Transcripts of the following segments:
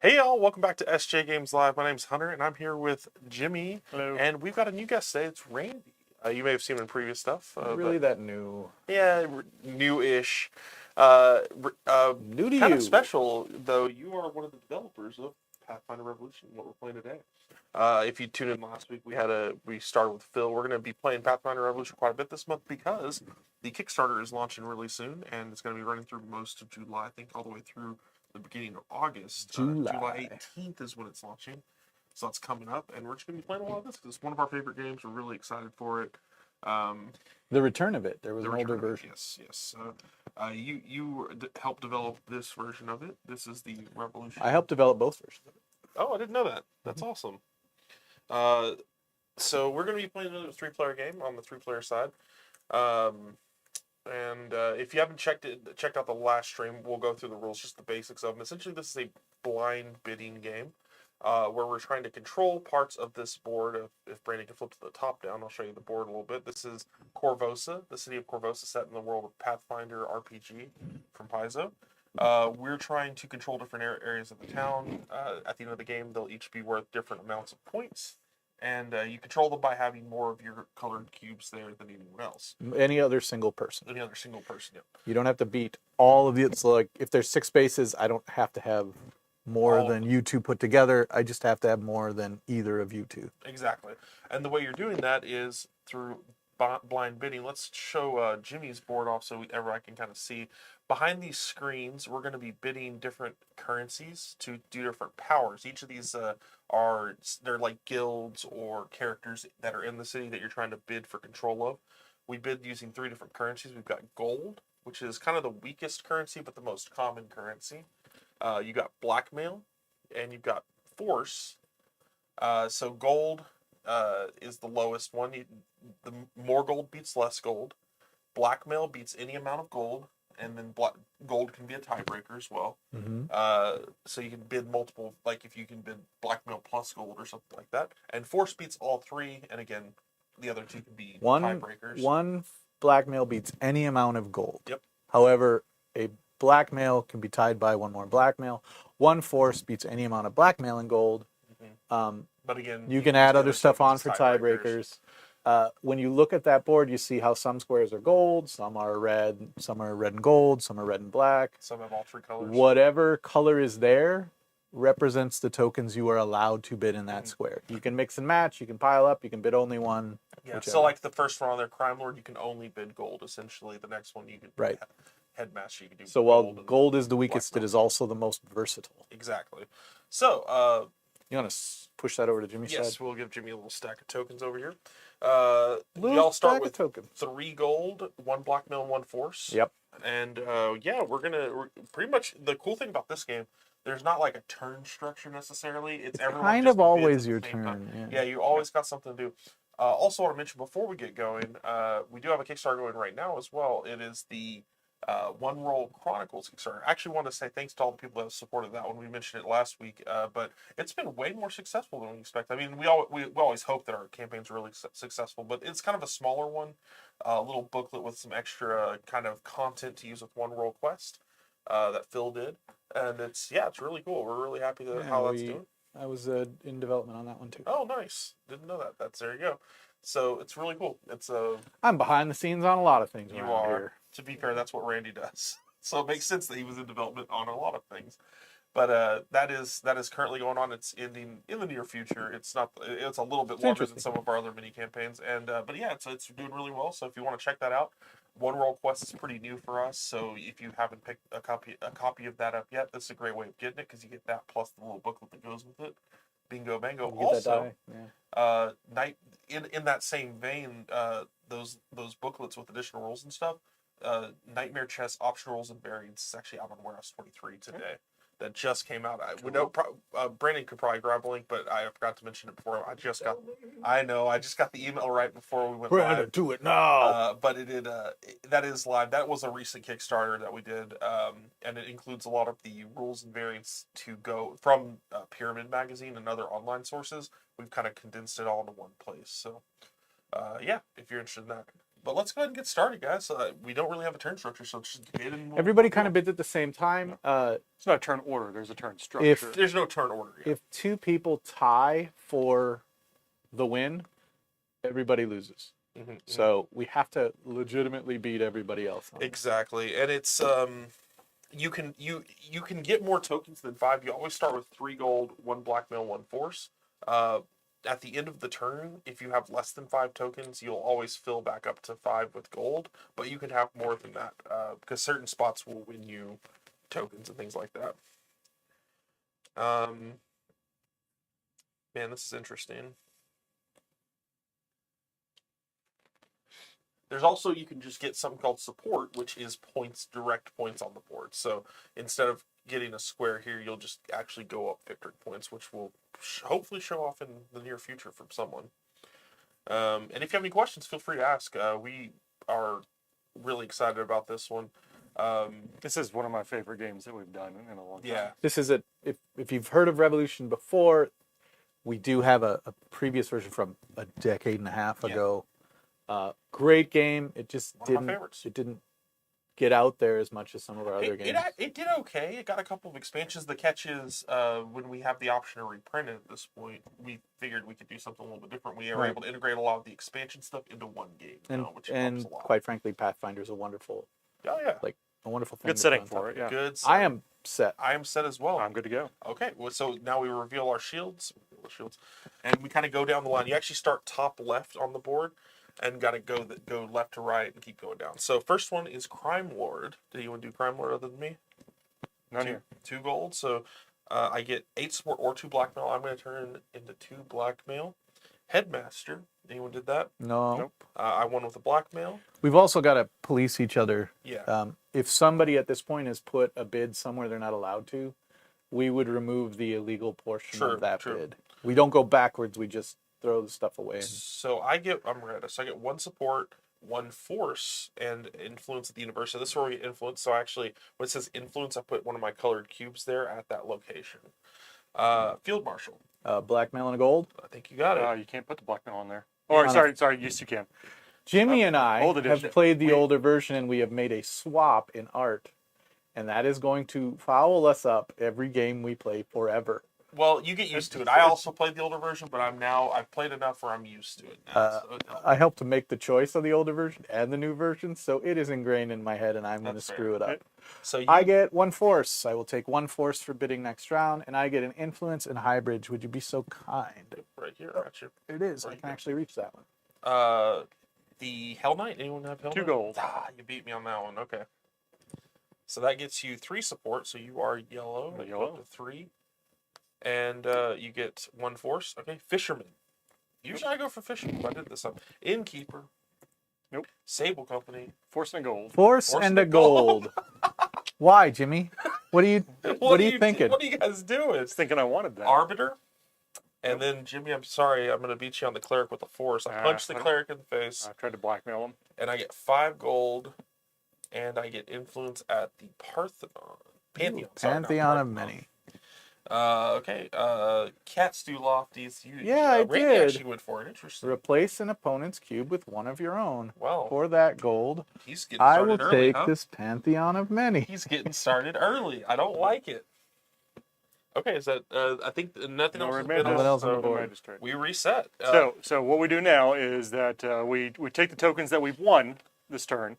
Hey y'all, welcome back to SJGames Live. My name's Hunter, and I'm here with Jimmy. Hello. And we've got a new guest today. It's Randy. You may have seen him in previous stuff. Not really that new. Yeah, new-ish. New to Kind you. of special, though. You are one of the developers of Pathfinder Revolution, what we're playing today. If you tuned in last week, we started with Phil. We're going to be playing Pathfinder Revolution quite a bit this month because the Kickstarter is launching really soon, and it's going to be running through most of July, I think all the way through the beginning of August. July 18th is when it's launching. So that's coming up, and we're just going to be playing a lot of this because it's one of our favorite games. We're really excited for it. The return of it. There was an older version. Yes. You helped develop this version of it. This is the Revolution. I helped develop both versions of it. Oh, I didn't know that. That's awesome. So we're going to be playing another 3-player game on the 3-player side. If you haven't checked out the last stream, we'll go through the rules, just the basics of them. Essentially, this is a blind bidding game where we're trying to control parts of this board. If Brandon can flip to the top down, I'll show you the board a little bit. This is Korvosa, the city of Korvosa, set in the world of Pathfinder RPG from Paizo. We're trying to control different areas of the town. At the end of the game, they'll each be worth different amounts of points. And you control them by having more of your colored cubes there than anyone else. Any other single person. Yep. You don't have to beat all of it. So, like, if there's 6 spaces, I don't have to have more than you two put together. I just have to have more than either of you two. Exactly. And the way you're doing that is through blind bidding. Let's show Jimmy's board off so everyone can kind of see. Behind these screens, we're going to be bidding different currencies to do different powers. Each of these they're like guilds or characters that are in the city that you're trying to bid for control of. We bid using 3 different currencies. We've got gold, which is kind of the weakest currency, but the most common currency. You got blackmail, and you've got force. So gold is the lowest one. The more gold beats less gold. Blackmail beats any amount of gold, and then gold can be a tiebreaker as well. Mm-hmm. So you can bid multiple, like if you can bid blackmail plus gold or something like that. And force beats all 3, and again, the other 2 can be tiebreakers. One blackmail beats any amount of gold. Yep. However, a blackmail can be tied by one more blackmail. One force beats any amount of blackmail and gold. Mm-hmm. But again, you can add other stuff on for tiebreakers. When you look at that board, you see how some squares are gold, some are red and gold, some are red and black. Some have all 3 colors. Whatever color is there represents the tokens you are allowed to bid in that square. You can mix and match, you can pile up, you can bid only one. Yeah, whichever. So like the first one on there, Crime Lord, you can only bid gold. Essentially, the next one you can Headmaster, you can do so while gold is the weakest, it is also the most versatile. Exactly. So, you want to push that over to Jimmy's side? Yes, we'll give Jimmy a little stack of tokens over here. We all start with 3 gold, 1 blackmail, and 1 force. Yep. And we're pretty much, the cool thing about this game, there's not like a turn structure necessarily. It's everyone kind just of always your turn. Time. Yeah, you always got something to do. Also want to mention before we get going, we do have a Kickstarter going right now as well. It is the One Roll Chronicles Kickstarter. I actually want to say thanks to all the people that have supported that one. We mentioned it last week, but it's been way more successful than we expect. I mean, we always hope that our campaigns are really successful, but it's kind of a smaller one, a little booklet with some extra kind of content to use with One Roll Quest that Phil did, and it's really cool. We're really happy with how that's doing. I was in development on that one too. Oh, nice! Didn't know that. There you go. So it's really cool. I'm behind the scenes on a lot of things. You are. Here. To be fair, that's what Randy does. So it makes sense that he was in development on a lot of things. But that is currently going on. It's ending in the near future. It's a little bit longer than some of our other mini campaigns. But yeah, it's doing really well. So if you want to check that out, One Roll Quest is pretty new for us. So if you haven't picked a copy of that up yet, this is a great way of getting it because you get that plus the little booklet that goes with it. Bingo bango. Also, in that same vein, those booklets with additional rules and stuff. Nightmare Chess Optional Rules and Variants is actually out on Warehouse 23 today. That just came out. Brandon could probably grab a link, but I forgot to mention it before. I just got the email right before we went Brandon, live. do it now. But that is live. That was a recent Kickstarter that we did, and it includes a lot of the rules and variants to go from Pyramid Magazine and other online sources. We've kind of condensed it all into one place. So, if you're interested in that, But let's go ahead and get started, guys. We don't really have a turn structure, so just bid and Everybody kind of bids at the same time. It's not a turn order. There's a turn structure. If There's no turn order yet. if two people tie for the win, everybody loses. Mm-hmm. So we have to legitimately beat everybody else. Exactly, and it's you can get more tokens than 5. You always start with 3 gold, 1 blackmail, 1 force. At the end of the turn, if you have less than 5 tokens, you'll always fill back up to 5 with gold. But you can have more than that because certain spots will win you tokens and things like that. Man, this is interesting. There's also, you can just get something called support, which is points, direct points on the board. So instead of getting a square here, you'll just actually go up victory points, which will hopefully show off in the near future from someone. And if you have any questions, feel free to ask. We are really excited about this one. This is one of my favorite games that we've done in a long time. Yeah. This is if you've heard of Revolution before, we do have a previous version from a decade and a half ago. Great game. It just One of my favorites. It didn't get out there as much as some of our other games. It did okay. It got a couple of expansions. The catch is when we have the option to reprint it at this point, we figured we could do something a little bit different. We were able to integrate a lot of the expansion stuff into one game now, which helps a lot. Quite frankly, Pathfinder is a wonderful, Oh yeah, a wonderful thing. Good setting for it. Yeah. good. I am set. I am set as well. I'm good to go. Okay, well, so now we reveal our shields, and we kind of go down the line. You actually start top left on the board, and got to go left to right and keep going down. So first one is Crime Lord. Did anyone do Crime Lord other than me? None here. 2 gold. So I get 8 support or 2 blackmail. I'm going to turn into 2 blackmail. Headmaster. Anyone did that? No. Nope. I won with a blackmail. We've also got to police each other. Yeah. If somebody at this point has put a bid somewhere they're not allowed to, we would remove the illegal portion of that bid. We don't go backwards. We just throw the stuff away. So I'm red. So I get 1 support, 1 force, and influence at the university. This is where we get influence. So actually, when it says influence, I put one of my colored cubes there at that location. Field Marshal. Blackmail and a gold. I think you got it. You can't put the blackmail on there. Or sorry. Yes, you can. Jimmy and I Old edition. have played the older version, and we have made a swap in art, and that is going to foul us up every game we play forever. Well, you get used to it. I also played the older version, but I've played enough where I'm used to it now. I helped to make the choice of the older version and the new version, so it is ingrained in my head, and I'm going to That's screw it up. So I get 1 force. I will take 1 force for bidding next round, and I get an influence and hybrid. Would you be so kind? right here, got you. It is. Right I can here. actually reach that one. The Hell Knight. Anyone have Hell 2 Knight? gold. You beat me on that one. Okay. So that gets you 3 support. So you are yellow. The You yellow. go up to 3, and you get 1 force. Okay. Fisherman. Usually I go for fisherman. But I did this up. Innkeeper. Nope. Sable Company. Force and a gold. Force and a gold. Why, Jimmy? What are you thinking? What are you guys doing? I was thinking I wanted that. Arbiter. And then Jimmy, I'm sorry, I'm going to beat you on the cleric with a force. I punched the cleric in the face, I tried to blackmail him. and I get 5 gold, and I get influence at the Pantheon. Sorry, not Pantheon of Parthenon. many. Okay. Cats do lofties. Yeah, I Randy did. actually went for it. Interesting. Replace an opponent's cube with one of your own. Well, For that gold, he's getting I started will early, take huh? this Pantheon of many. He's getting started early. I don't like it. Okay, is that? I think nothing No else has red been magic, Nothing else on so the board. magistrate. We reset. So what we do now is that we take the tokens that we've won this turn,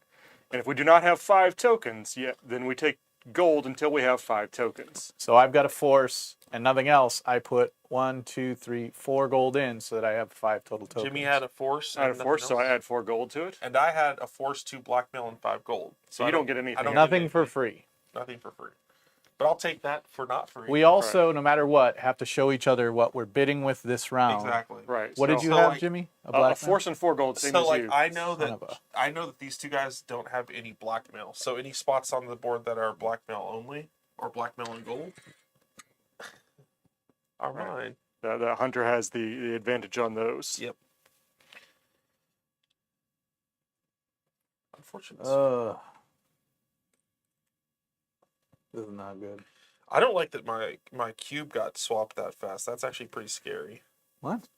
and if we do not have 5 tokens yet, then we take gold until we have 5 tokens. So I've got a force and nothing else. I put 1, 2, 3, 4 gold in so that I have 5 total tokens. Jimmy had a force. I had a and force, nothing so I else. add 4 gold to it. And I had a force 2 blackmail and 5 gold. So you don't get anything. I don't Nothing get for anything. free. Nothing for free. But I'll take that for not free. We also, no matter what, have to show each other what we're bidding with this round. exactly. Right. What did you So, have, like, Jimmy? A A black force and 4 gold, same So as like you. I know Son of a- that these two guys don't have any blackmail. So any spots on the board that are blackmail only or blackmail and gold are mine. The hunter has the advantage on those. Yep. Unfortunate. This is not good. I don't like that my cube got swapped that fast. That's actually pretty scary. What?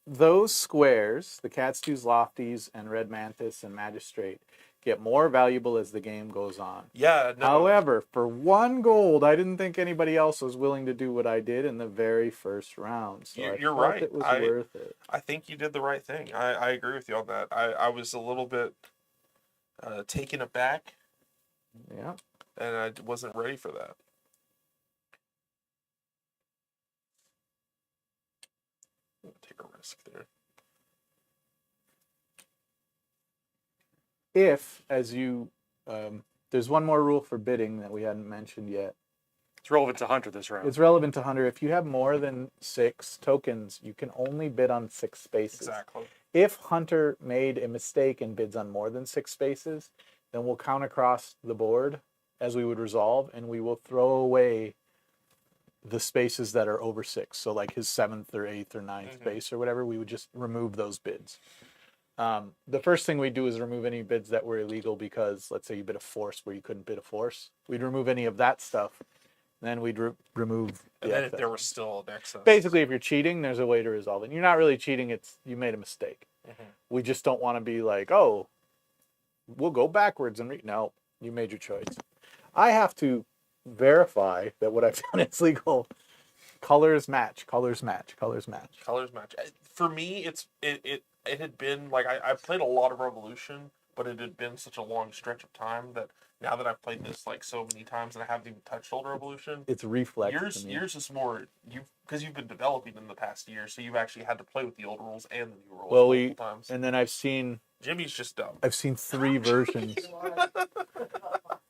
those squares, the Catstoo's, Lofties, and Red Mantis and Magistrate, get more valuable as the game goes on. Yeah, no. However, for 1 gold, I didn't think anybody else was willing to do what I did in the very first round. So You're I felt right. it was worth it. I think you did the right thing. I agree with you on that. I was a little bit taken aback, Yeah. and I wasn't ready for that. I'm gonna take a risk there. If, as you, there's one more rule for bidding that we hadn't mentioned yet. It's relevant to Hunter this round. It's relevant to Hunter. If you have more than 6 tokens, you can only bid on 6 spaces. Exactly. If Hunter made a mistake and bids on more than 6 spaces, then we'll count across the board as we would resolve, and we will throw away the spaces that are over 6. So like his 7th or 8th or 9th space or whatever, we would just remove those bids. The first thing we do is remove any bids that were illegal because, let's say you bid a force where you couldn't bid a force. We'd remove any of that stuff. Then we'd remove And the then if excess. there was still an excess. Basically, if you're cheating, there's a way to resolve it. You're not really cheating. It's you made a mistake. We just don't want to be like, oh, we'll go backwards and no, you made your choice. I have to verify that what I've done is legal. Colors match. Colors match. Colors match. Colors match. For me, it had been like I played a lot of Revolution, but it had been such a long stretch of time that now that I've played this like so many times and I haven't even touched Old Revolution, It's reflex. yours is more because you've been developing in the past year, so you've actually had to play with the old rules and the new rules multiple times. And then I've seen Jimmy's just dumb. 3 versions.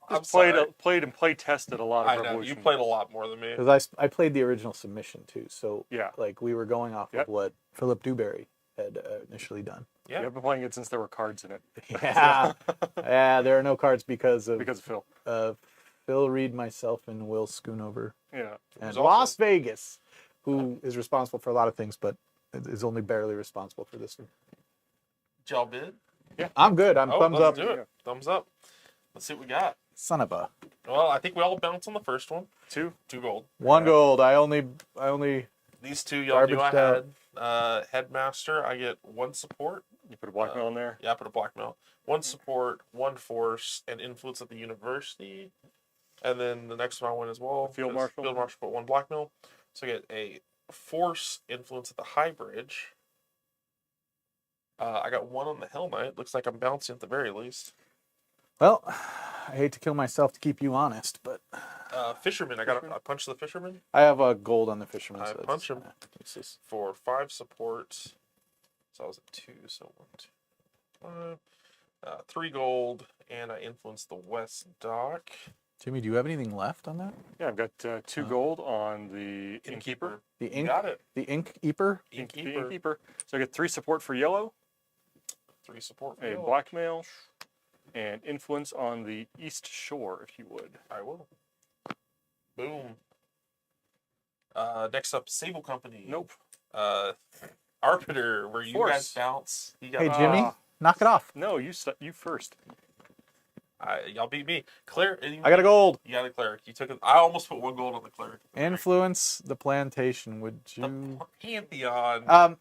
I'm played sorry. and play tested a lot of I know Revolution. you played a lot more than me. Because I played the original submission too, so Yeah. like we were going off of what Philip Dewberry had initially done. Yeah, I've been playing it since there were cards in it. Yeah, yeah. There are no cards because of Phil. Phil Reed, myself, and Will Schoonover, Yeah. and also- Las Vegas, who is responsible for a lot of things, but is only barely responsible for this one. Did y'all bid? I'm good. I'm thumbs up. let's do it. Thumbs up. Let's see what we got. Son of a Well, I think we all bounced on the first one. 2. 2 gold. 1 gold. I only. These 2 y'all knew I Garbaged had. Headmaster, I get 1 support. You put a blackmail in there. Yeah, I put a blackmail. 1 support, 1 force, and influence at the university. And then the next one I went as well. Field Marshal. Field Marshal put 1 blackmail. So I get a force influence at the High Bridge. I got 1 on the Hell Knight. Looks like I'm bouncing at the very least. Well, I hate to kill myself to keep you honest, but Fisherman, I punched the Fisherman I have a gold on the fisherman. I so it's- punch him. it's just- for 5 support. So I was at 2, so 1, 2, 5. 3 gold, and I influenced the West Dock. Jimmy, do you have anything left on that? Yeah, I've got 2 gold on the Innkeeper. The You ink. got it. The Innkeeper. The Innkeeper. Innkeeper. So I get 3 support for yellow, 3 support. For a yellow. blackmail, and influence on the East Shore, if you would. I will. Boom. Next up, Sable Company. Nope. Arbiter, where you Force. guys bounce. You got, Hey, Jimmy, knock it off. No, you first. y'all beat me. Cleric. I got a gold. You got a cleric. You took it. I almost put 1 gold on the cleric. Influence the plantation. Would you? The Pantheon.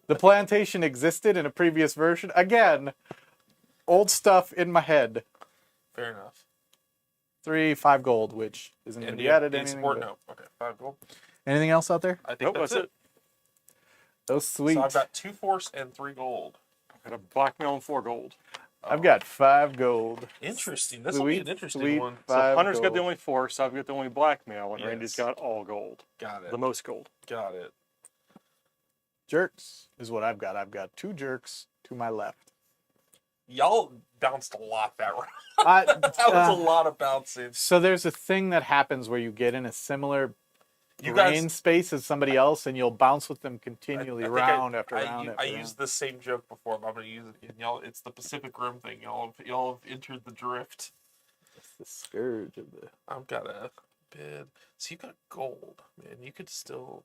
The plantation existed in a previous version. Again, old stuff in my head. Fair enough. 5 gold, which isn't going to be added. in Anything, support, but- no. Okay, 5 gold. anything else out there? I think Nope, that's that's it. Those sweet. So I've got 2 force and 3 gold. Got a blackmail and 4 gold. I've got 5 gold. Interesting. This will be an Sweet, interesting sweet one. So 5 Hunter's got the gold. only force, I've got the only blackmail, and Randy's Yes. got all gold. Got it. The most gold. Got it. Jerks is what I've got. I've got 2 jerks to my left. Y'all bounced a lot that round. I, That was a lot of bouncing. So there's a thing that happens where you get in a similar You brain guys, space as somebody else, and you'll bounce with them continually, I think round after round. I used the same joke before, but I'm gonna use it again. Y'all, it's the Pacific Rim thing. Y'all have entered the drift. It's the scourge of the. I've got a bid. So you got gold, man. You could still.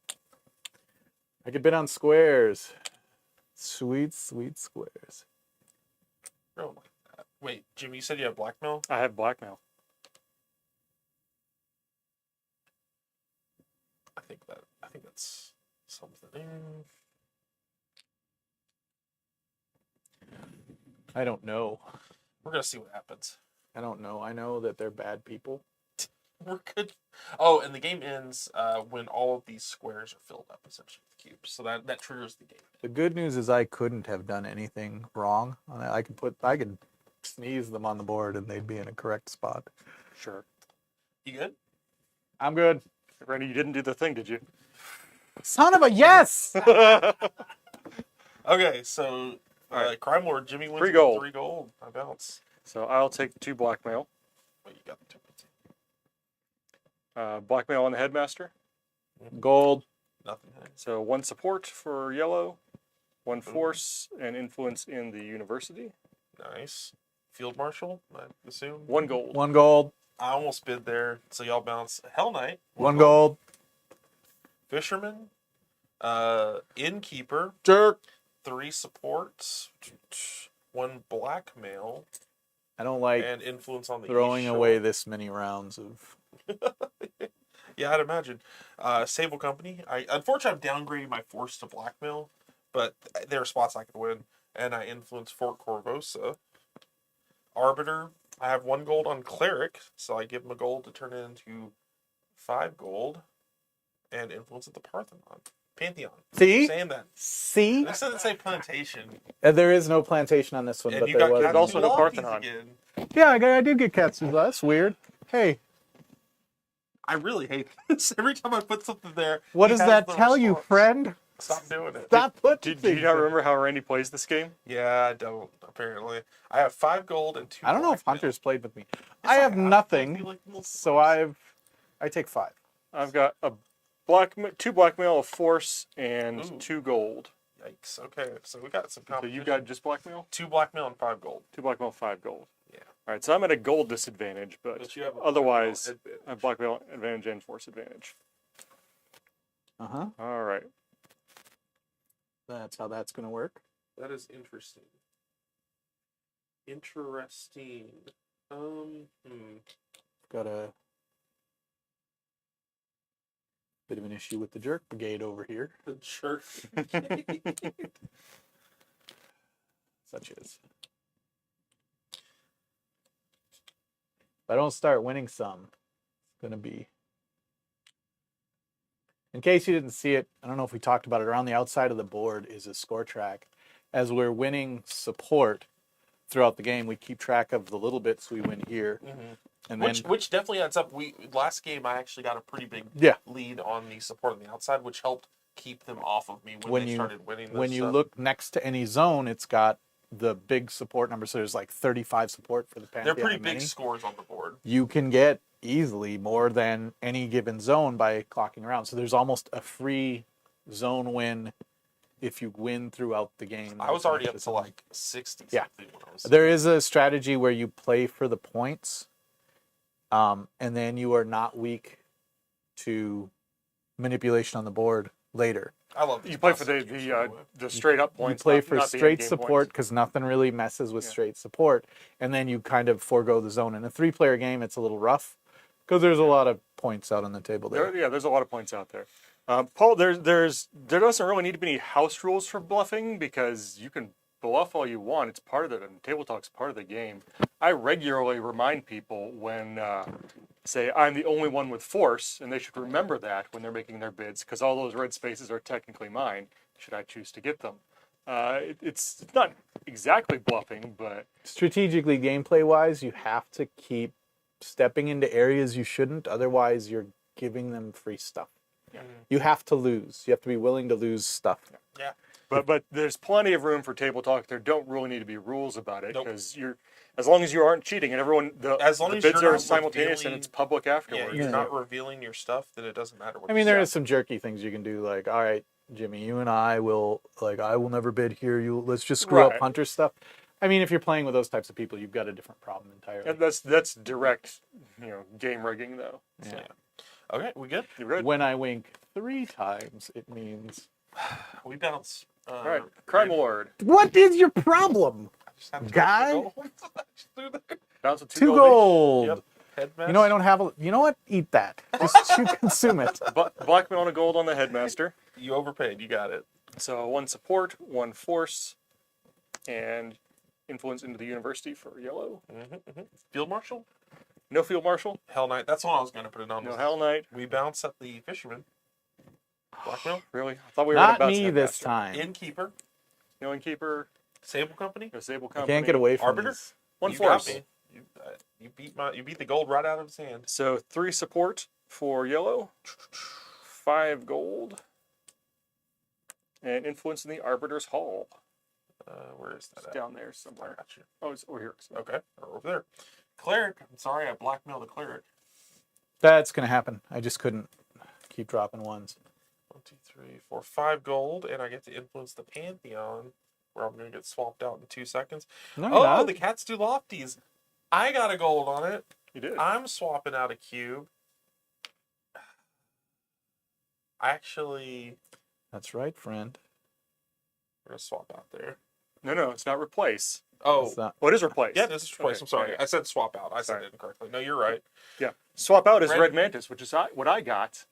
I could bid on squares. Sweet, sweet squares. Oh, like that. Wait, Jimmy, you said you have blackmail. I have blackmail. I think that's something. I don't know. We're gonna see what happens. I don't know. I know that they're bad people. We're good. Oh, and the game ends when all of these squares are filled up, essentially, with cubes. So that triggers the game. The good news is I couldn't have done anything wrong. I could sneeze them on the board and they'd be in a correct spot. Sure. You good? I'm good. Randy, you didn't do the thing, did you? Son of a yes! Okay, so Alright. Crime Lord Jimmy wins 3 with gold. 3 gold. I bounce. So I'll take 2 blackmail. Oh, you got the 2. Blackmail on the headmaster. Gold. Nothing. So 1 support for yellow, 1 force and influence in the university. Nice. Field Marshal, I assume. 1 gold. 1 gold. I almost bid there, so y'all bounce. Hell Knight. 1 gold. Fisherman. Innkeeper. Jerk. 3 supports. 1 blackmail. I don't like And influence on the throwing east shore. away this many rounds of... Yeah, I'd imagine. Sable Company. Unfortunately, I'm downgrading my force to blackmail, but there are spots I could win. And I influence Fort Corvosa. Arbiter. I have 1 gold on Cleric, so I give him a gold to turn it into 5 gold. And influence at the Parthenon. Pantheon. See? Saying that. See? This doesn't say plantation. There is no plantation on this one, And but you there got was. There's also no Lofties Parthenon. again. Yeah, I did get Katsuba. That's weird. Hey, I really hate this. Every time I put something there, what he does has that the tell you, response. friend? Stop doing it. Stop putting Do you things not in. remember how Randy plays this game? Yeah, I don't, apparently. I have 5 gold and 2 I don't know if blackmail. Hunter's played with me. Yes, I have I feel nothing, like little so I take 5. I've got a 2 blackmail, a force, and Ooh. 2 gold. Yikes. Okay, so we got some So competition. you got just blackmail? 2 blackmail and 5 gold. 2 blackmail, 5 gold. Yeah. All right, so I'm at a gold disadvantage, but But you have a otherwise, blackmail I have blackmail advantage and force advantage. Uh-huh. All right. That's how that's going to work. That is interesting. Interesting. Got a bit of an issue with the jerk brigade over here. The jerk. Such is. If I don't start winning some, it's going to be... In case you didn't see it, I don't know if we talked about it, around the outside of the board is a score track. As we're winning support throughout the game, we keep track of the little bits we win here. And then, Which definitely adds up. Last game I actually got a pretty big yeah, lead on the support on the outside, which helped keep them off of me when when they you started winning. This when you stuff. look next to any zone, it's got the big support number. So there's like 35 support for the Pantheon. they're pretty and big Mini. scores on the board. You can get easily more than any given zone by clocking around. So there's almost a free zone win if you win throughout the game. I was already up There's to like 60 Yeah. something when I was. There is a strategy where you play for the points, and then you are not weak to manipulation on the board later. I love these You play for classic games, by the way. the straight up You points. play not for the straight endgame support points. because nothing really messes with Yeah. straight support, and then you kind of forego the zone. In a 3-player game, it's a little rough because there's a lot of points out on the table there. There's a lot of points out there. Paul, there doesn't really need to be any house rules for bluffing because you can bluff all you want. It's part of the table talk's part of the game. I regularly remind people when say I'm the only one with force, and they should remember that when they're making their bids because all those red spaces are technically mine. Should I choose to get them? It's not exactly bluffing, but Strategically, gameplay-wise, you have to keep stepping into areas you shouldn't. Otherwise, you're giving them free stuff. Yeah. You have to lose. You have to be willing to lose stuff. Yeah. But there's plenty of room for table talk. There don't really need to be rules about it Nope. because as long as you aren't cheating and everyone As long the as bids you're are not simultaneous and revealing- it's public Yeah, afterwards. you're Yeah. not revealing your stuff, then it doesn't matter what. I mean, you there say. is some jerky things you can do, like, all right, Jimmy, you and I will never bid here. Let's just screw up Right. Hunter stuff. I mean, if you're playing with those types of people, you've got a different problem entirely. And that's direct, game rigging though. Yeah. Okay, we good? You good? When I wink 3 times, it means... We bounce. All right, crime lord. What is your problem? I just have to Guy? go. Just do that. Bounce with 2 gold. gold. Yep. Headmaster. You know, I don't have you know what? Eat that. Just you consume it. Blackmail and a gold on the headmaster. You overpaid. You got it. So 1 support, 1 force, and influence into the university for yellow. Field Marshal, No field marshal. Hell Knight. That's what I was going to put it on. No was- Hell Knight. We bounce at the Fisherman. Blackmail. Really? I thought we were going Not to bounce me that this faster. time. Innkeeper. No Innkeeper. Sable Company. No Sable I Company. can't get away from Arbiter? these. One You got force. me. You beat the gold right out of his hand. So 3 support for yellow. 5 gold. And influence in the Arbiter's Hall. Where is that It's at? down there I somewhere. got you. Oh, it's over here. Okay, or over there. Cleric. I'm sorry, I blackmailed the cleric. That's gonna happen. I just couldn't keep dropping ones. 1, 2, 3, 4, 5 gold, and I get to influence the Pantheon, where I'm going to get swapped out in 2 seconds. No, Oh, you're not. the cats do lofties. I got a gold on it. You did. I'm swapping out a cube. Actually, That's right, friend. we're going to swap out there. No, it's not replace. Oh, It's not- Oh, it is replace. yeah, this is twice. Okay, I'm sorry. yeah, I said swap out. I said Sorry. it incorrectly. No, you're right. Yeah. Swap out is Red- Red Mantis, which is what I got.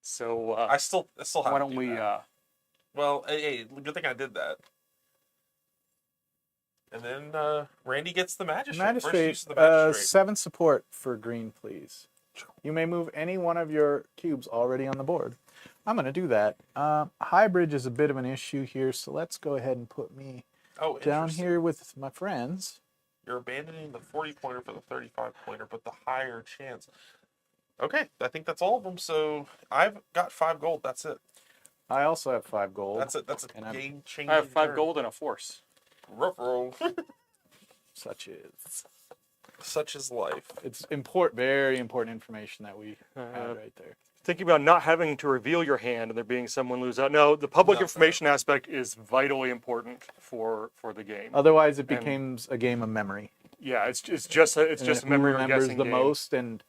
So I still have why to don't do we? that. Well, hey, good thing I did that. And then Randy gets the magistrate. First Magistrate, use of the magistrate. 7 support for green, please. You may move any one of your cubes already on the board. I'm going to do that. High bridge is a bit of an issue here, so let's go ahead and put me Oh, down interesting. here with my friends. You're abandoning the 40-pointer for the 35-pointer, but the higher chance. Okay, I think that's all of them. So I've got 5 gold. That's it. I also have 5 gold. That's it. That's a And I'm- game-changing. I have 5 turn. gold and a force. Rough roll. Such is. Such is life. It's very important information that we had right there. Thinking about not having to reveal your hand and there being someone lose out. No, the public No. information aspect is vitally important for the game. Otherwise, it becomes a game of memory. Yeah, it's just a And memory who or remembers guessing the game. most, and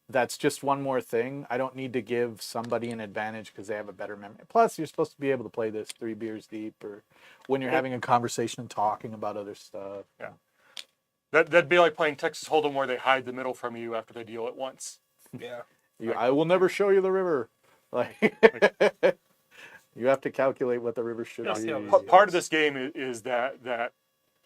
that's just one more thing. I don't need to give somebody an advantage because they have a better memory. Plus, you're supposed to be able to play this 3 beers deep, or when you're having a conversation and talking about other stuff. Yeah. That'd be like playing Texas Hold'em where they hide the middle from you after they deal it once. Yeah. I will never show you the river. Like you have to calculate what the river should Yeah, be. yeah. Part of this game is that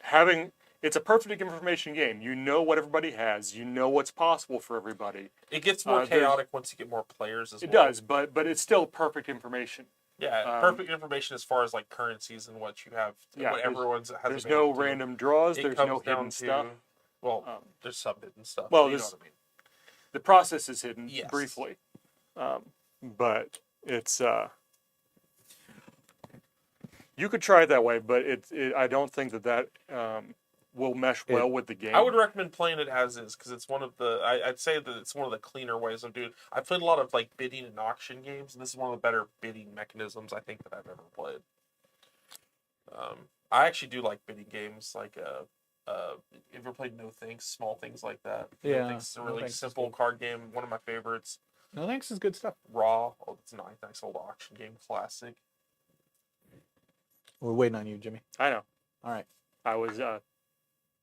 having it's a perfect information game. You know what everybody has. You know what's possible for everybody. It gets more there's- chaotic once you get more players as It well. does, but it's still perfect information. Yeah, perfect information as far as like currencies and what you have. Yeah, what there's- everyone's has. There's no available to them. random draws. It There's comes no down hidden to, stuff. Well, there's some hidden stuff. well, but you know there's- what I mean. The process is hidden Yes. briefly, but it's you could try it that way, but I don't think that will mesh well with the game. I would recommend playing it as is because it's one of the. I'd say that it's one of the cleaner ways of doing. I played a lot of like bidding and auction games, and this is one of the better bidding mechanisms I think that I've ever played. I actually do like bidding games. Like, ever played No Thanks? Small Things like that. Yeah, No Thanks is a No really Thanks is simple good. card game. One of my favorites. No thanks is good stuff. Raw. Oh, it's a nice old auction game classic. We're waiting on you, Jimmy. I know. All right. I was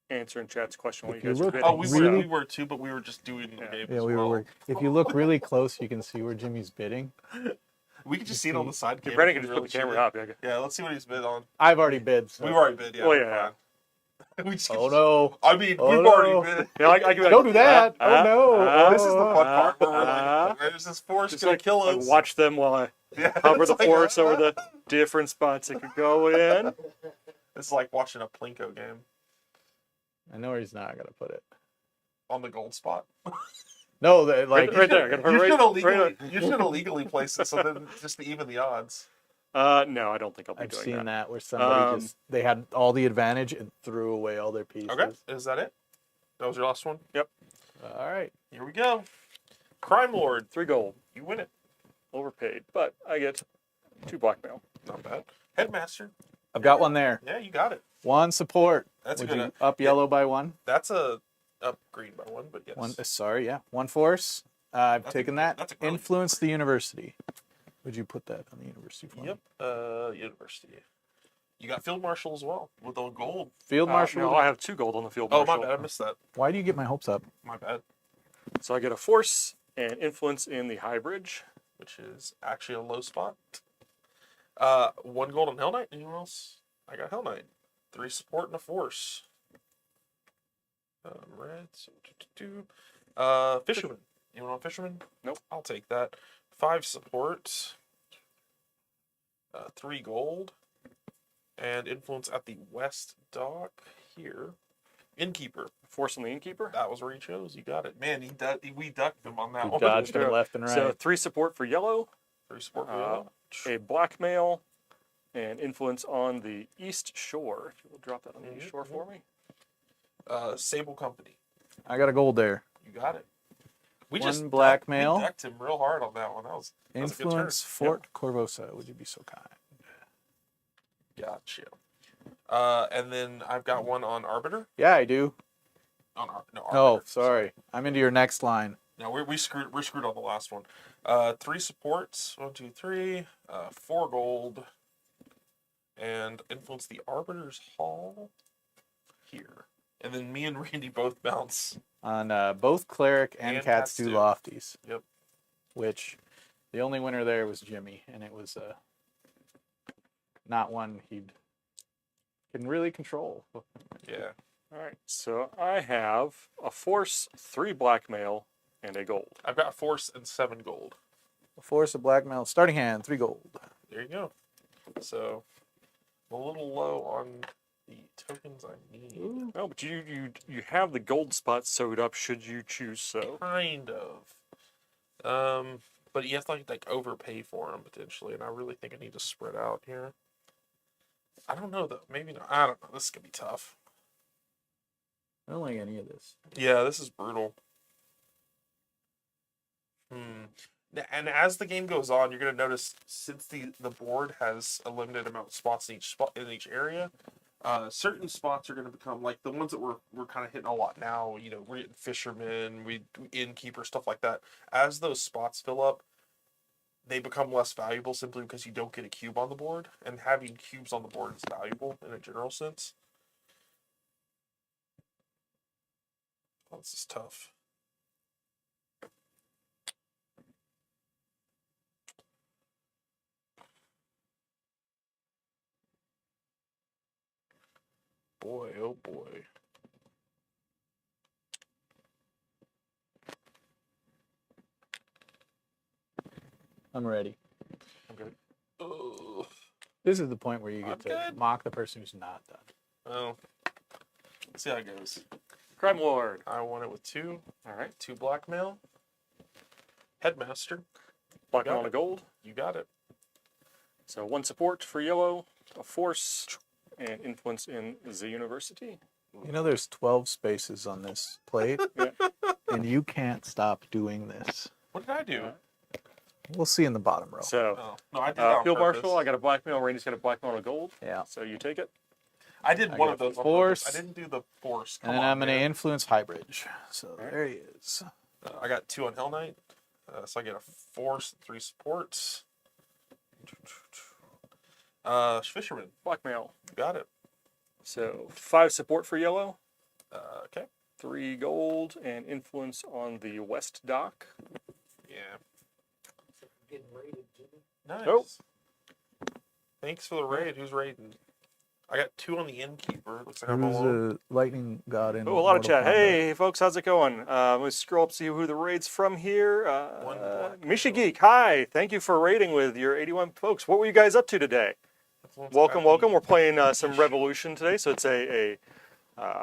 answering chat's question when If you you guys were look- bidding. Oh, we Really? were too, but we were just doing the game. Yeah, as we well. were. If you look really close, you can see where Jimmy's bidding. We could just see it on the side. Yeah, cam Brandon if can we just put the really camera cheated. up. Yeah. Yeah, let's see what he's bid on. I've already bid. So. We've already bid, yeah. Oh, yeah. We just, Oh no! I mean, Oh, we've no. already bid. Yeah, I can be like, Don't do that! Oh no! This is the fun part. uh, Where we're like, where's this force just gonna like, kill I us? watch them while I Yeah, hover it's the like, force over the different spots it could go in. It's like watching a Plinko game I know where he's not gonna put it. on the gold spot. No, like Right there. I got You right, should illegally, right you should illegally place it so then just to even the odds. No, I don't think I'll be I've doing seen that. that where somebody they had all the advantage and threw away all their pieces. Okay, is that it? That was your last one. Yep. All right. Here we go. Crime Lord, 3 gold. you win it. Overpaid. But I get 2 blackmail. Not bad. Headmaster, I've got one there. yeah, you got it. 1 support. That's a Would good. you up yellow by 1? That's a up green by 1, but yes. 1. Sorry, yeah. 1 force. I've That's a- taken that. that's a really- Influence the university. Would you put that on the university for me? Yep. University. You got Field Marshal as well with the gold. Field marshal. No, I have 2 gold on the field Oh, marshal. my bad. I missed that. Why do you get my hopes up? My bad. So I get a force and influence in the high bridge. Which is actually a low spot. 1 gold on Hell Knight. Anyone else? I got Hell Knight. 3 support and a force. Red. So fisherman. Anyone want fisherman? Nope. I'll take that. 5 support. 3 gold. And influence at the west dock here. Innkeeper. Force on the innkeeper. That was where he chose. You got it. Man, we ducked him on that We one. dodged him left and right. So 3 support for yellow, 3 support for yellow. a blackmail, and influence on the east shore. If you will drop that on the east shore for me. Sable Company. I got a gold there. You got it. We One just blackmail. We ducked him real hard on that one. That was a good turn. Influence Fort Corvosa. Would you be so kind? Gotcha. And then I've got one on Arbiter. Yeah, I do. No, Oh, Arbiter. sorry. I'm into your next line. No, we're screwed on the last one. 3 supports. 1, 2, 3. 4 gold. And influence the Arbiter's Hall here. And then me and Randy both bounce. On both Cleric and Cats do Lofties. Yep. Which the only winner there was Jimmy, and it was not one he can really control. Yeah. All right. So I have a force, 3 blackmail, and a gold. I've got force and 7 gold. A force of blackmail. Starting hand, 3 gold. There you go. So I'm a little low on the tokens I need. Oh, but you have the gold spot sewed up should you choose so. Kind of. But you have to like overpay for them potentially, and I really think I need to spread out here. I don't know though. Maybe not. I don't know. This is gonna be tough. I don't like any of this. Yeah, this is brutal. And as the game goes on, you're gonna notice since the board has a limited amount of spots in each area, certain spots are gonna become like the ones that we're kind of hitting a lot now. You know, we're getting fishermen, innkeeper, stuff like that. As those spots fill up, they become less valuable simply because you don't get a cube on the board, and having cubes on the board is valuable in a general sense. Oh, this is tough. Boy, oh boy. I'm ready. I'm good. Ugh. This is the point where you I'm get to good. mock the person who's not done. Well, let's see how it goes. Crime Lord. I want it with 2. All right. 2 blackmail. Headmaster. Blackmail Got and a it. gold. You got it. So 1 support for yellow, a force, and influence in the university. You know, there's 12 spaces on this plate, Yeah. and you can't stop doing this. What did I do? We'll see in the bottom row. So Oh, no, I did that on Field purpose. Marshal, I got a blackmail. Randy's got a blackmail and a gold. Yeah. So you take it. I did I one got of those on force. purpose. I didn't do the force. Come And then on, I'm going to man. influence Highbridge. So Alright. there he is. I got 2 on Hell Knight. So I get a force, 3 supports. Fisherman. Blackmail. Got it. So 5 support for yellow, Okay. 3 gold, and influence on the west dock. Yeah. Getting raided, Jimmy. Nice. Nope. Thanks for the raid. Who's raiding? I got 2 on the innkeeper. Looks like I'm Who's alone. a lightning god in Oh, a lot of Mortal chat. Kombat. Hey, folks, how's it going? Let's scroll up, see who the raid's from here. One black Misha Geek, hi. Thank you for raiding with your 81 folks. What were you guys up to today? Welcome, welcome. We're playing some Revolution today, so it's a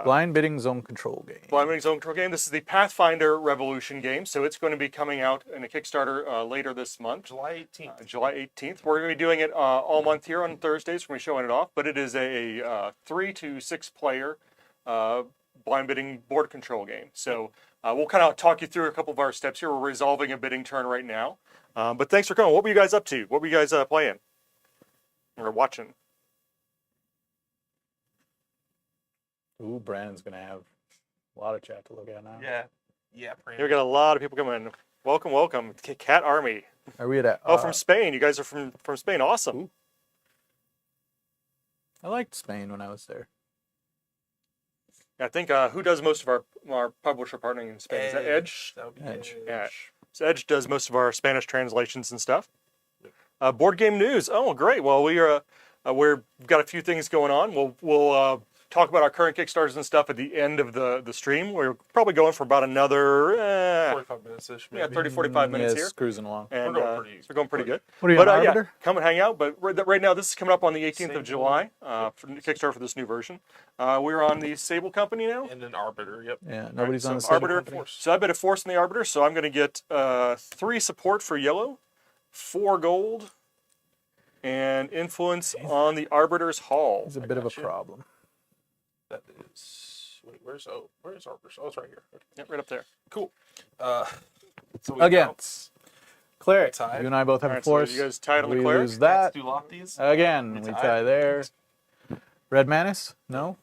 Blind bidding zone control game. blind winning zone control game. This is the Pathfinder Revolution game, so it's going to be coming out in a Kickstarter later this month. July 18th. July 18th. We're going to be doing it all month here on Thursdays when we're showing it off, but it is a 3 to 6 player blind bidding board control game. So we'll kind of talk you through a couple of our steps here. We're resolving a bidding turn right now. But thanks for coming. What were you guys up to? What were you guys playing or watching? Ooh, Brandon's going to have a lot of chat to look at now. Yeah. Yeah, Here we got a lot of people coming in. Welcome, welcome. Cat Army. Are we at Oh, from Spain. You guys are from Spain. Awesome. Ooh. I liked Spain when I was there. I think who does most of our publisher partnering in Spain? Is that Edge? That would be Edge. Yeah. So Edge does most of our Spanish translations and stuff. Board game news. Oh, great. Well, we are we've got a few things going on. We'll talk about our current Kickstarters and stuff at the end of the stream. We're probably going for about another 45 minutes ish. yeah, 30, 45 minutes Yes, here. cruising along. And We're going pretty so we're going pretty good. What are you, But an yeah, Arbiter? come and hang out. But right now, this is coming up on the 18th of Sable. July for the Kickstarter for this new version. We're on the Sable Company now. And an Arbiter, yep. Yeah, nobody's All on right, the so Sable Arbiter. Company. So I bet a force in the Arbiter. So I'm going to get 3 support for yellow, 4 gold, and influence on the Arbiter's Hall. It's a bit of a gotcha. problem. That is. Wait, where's Arbiter? Oh, it's right here. Okay. Yep, right up there. Cool. So we Again. bounce. Cleric, Tied. you and I both have All a right, so force. you guys tied on the we cleric? lose that. Do lock these. Again, We we tie. tie there. Red Manus? No.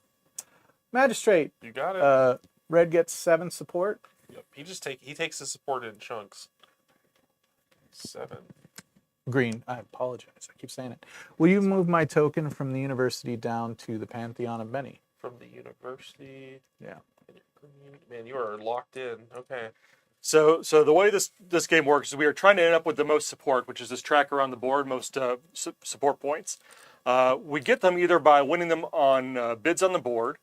Magistrate. You got it. Red gets 7 support. Yep. He takes his support in chunks. 7. Green. I apologize. I keep saying it. Will you move my token from the university down to the Pantheon of Benny? From the university. Yeah. Man, you are locked in. Okay. So the way this game works is we are trying to end up with the most support, which is this tracker on the board, most support points. We get them either by winning them on bids on the board,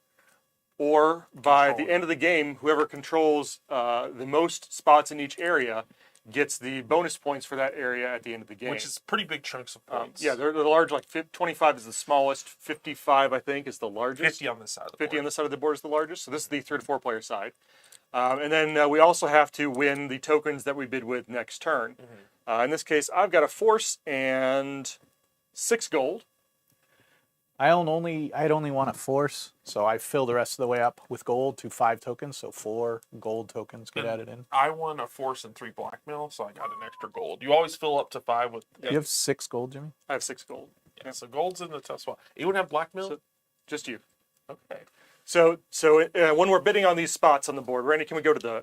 or by the end of the game, whoever controls the most spots in each area gets the bonus points for that area at the end of the game. Which is pretty big chunks of points. yeah, they're large. Like 25 is the smallest. 55, I think, is the largest. 50 on this side. Of the 50 board. on this side of the board is the largest. So this is the 3 to 4 player side. And then we also have to win the tokens that we bid with next turn. In this case, I've got a force and 6 gold. I'd only want a force, so I fill the rest of the way up with gold to 5 tokens, so 4 gold tokens get added in. I won a force and 3 blackmail, so I got an extra gold. You always fill up to 5 with. You have 6 gold, Jimmy? I have 6 gold. Yeah, so gold's in the tough spot. You would have blackmail. So, just you. Okay. So when we're bidding on these spots on the board, Randy, can we go to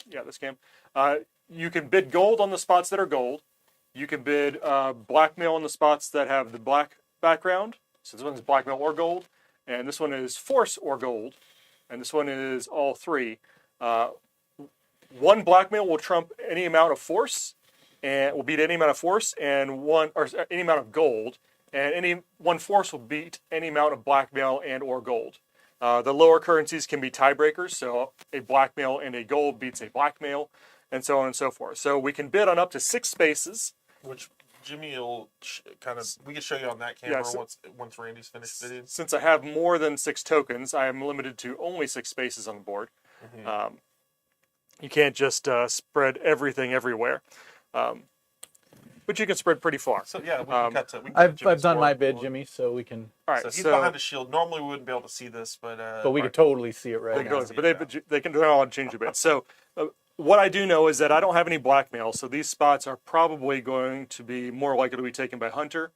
this game? You can bid gold on the spots that are gold. You can bid blackmail on the spots that have the black background. So this one's blackmail or gold, and this one is force or gold, and this one is all 3. 1 blackmail will trump any amount of force, and will beat any amount of force, and any amount of gold, and any 1 force will beat any amount of blackmail and or gold. The lower currencies can be tiebreakers, so a blackmail and a gold beats a blackmail, and so on and so forth. So we can bid on up to 6 spaces. Which Jimmy will we can show you on that camera so- once Randy's finished bidding. Since I have more than 6 tokens, I am limited to only 6 spaces on the board. You can't just spread everything everywhere. But you can spread pretty far. So yeah, we can cut to. We can cut I've Jimmy's done board. my bid, Jimmy, so we can. All right, So he's so behind a shield. Normally we wouldn't be able to see this, but But we could totally see it right they now. can go, but they can do it all and change a bit. So what I do know is that I don't have any blackmail, so these spots are probably going to be more likely to be taken by Hunter,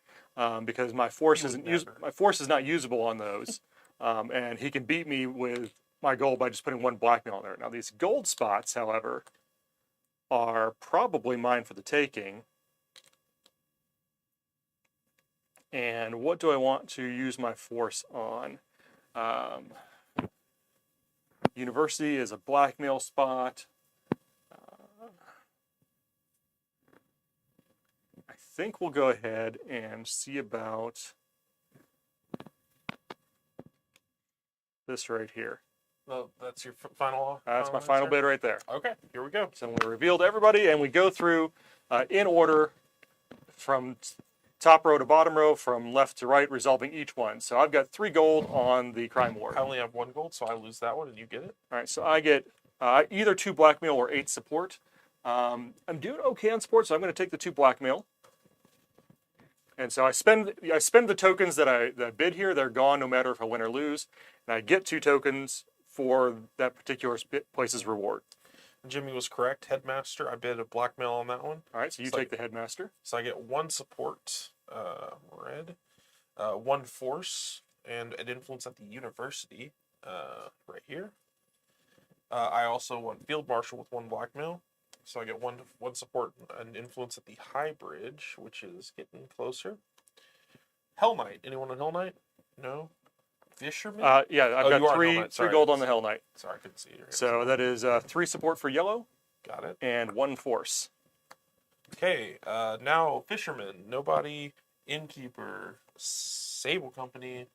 because my force is not usable on those, and he can beat me with my gold by just putting 1 blackmail in there. Now these gold spots, however, are probably mine for the taking. And what do I want to use my force on? University is a blackmail spot. I think we'll go ahead and see about this right here. No, that's your final. That's my final answer? bid right there. Okay, here we go. So I'm going to reveal to everybody, and we go through in order from top row to bottom row, from left to right, resolving each one. So I've got 3 gold on the crime ward. I only have 1 gold, so I lose that one, and you get it. All right, so I get either 2 blackmail or 8 support. I'm doing okay on support, so I'm going to take the 2 blackmail. And so I spend the tokens that I bid here. They're gone no matter if I win or lose. And I get 2 tokens for that particular place's reward. Jimmy was correct. Headmaster, I bid a blackmail on that one. All right, so you take the headmaster. So I get 1 support, red, 1 force, and an influence at the university, right here. I also want field marshal with 1 blackmail. So I get one support and influence at the high bridge, which is getting closer. Hell Knight. Anyone on Hell Knight? No. Fisherman. Yeah, I've Oh, you got are three Hell Knight. Sorry, gold on the Hell Knight. Sorry, I couldn't see you. So that is 3 support for yellow Got it. and 1 force. Okay. Now Fisherman. Nobody. Innkeeper. Sable Company.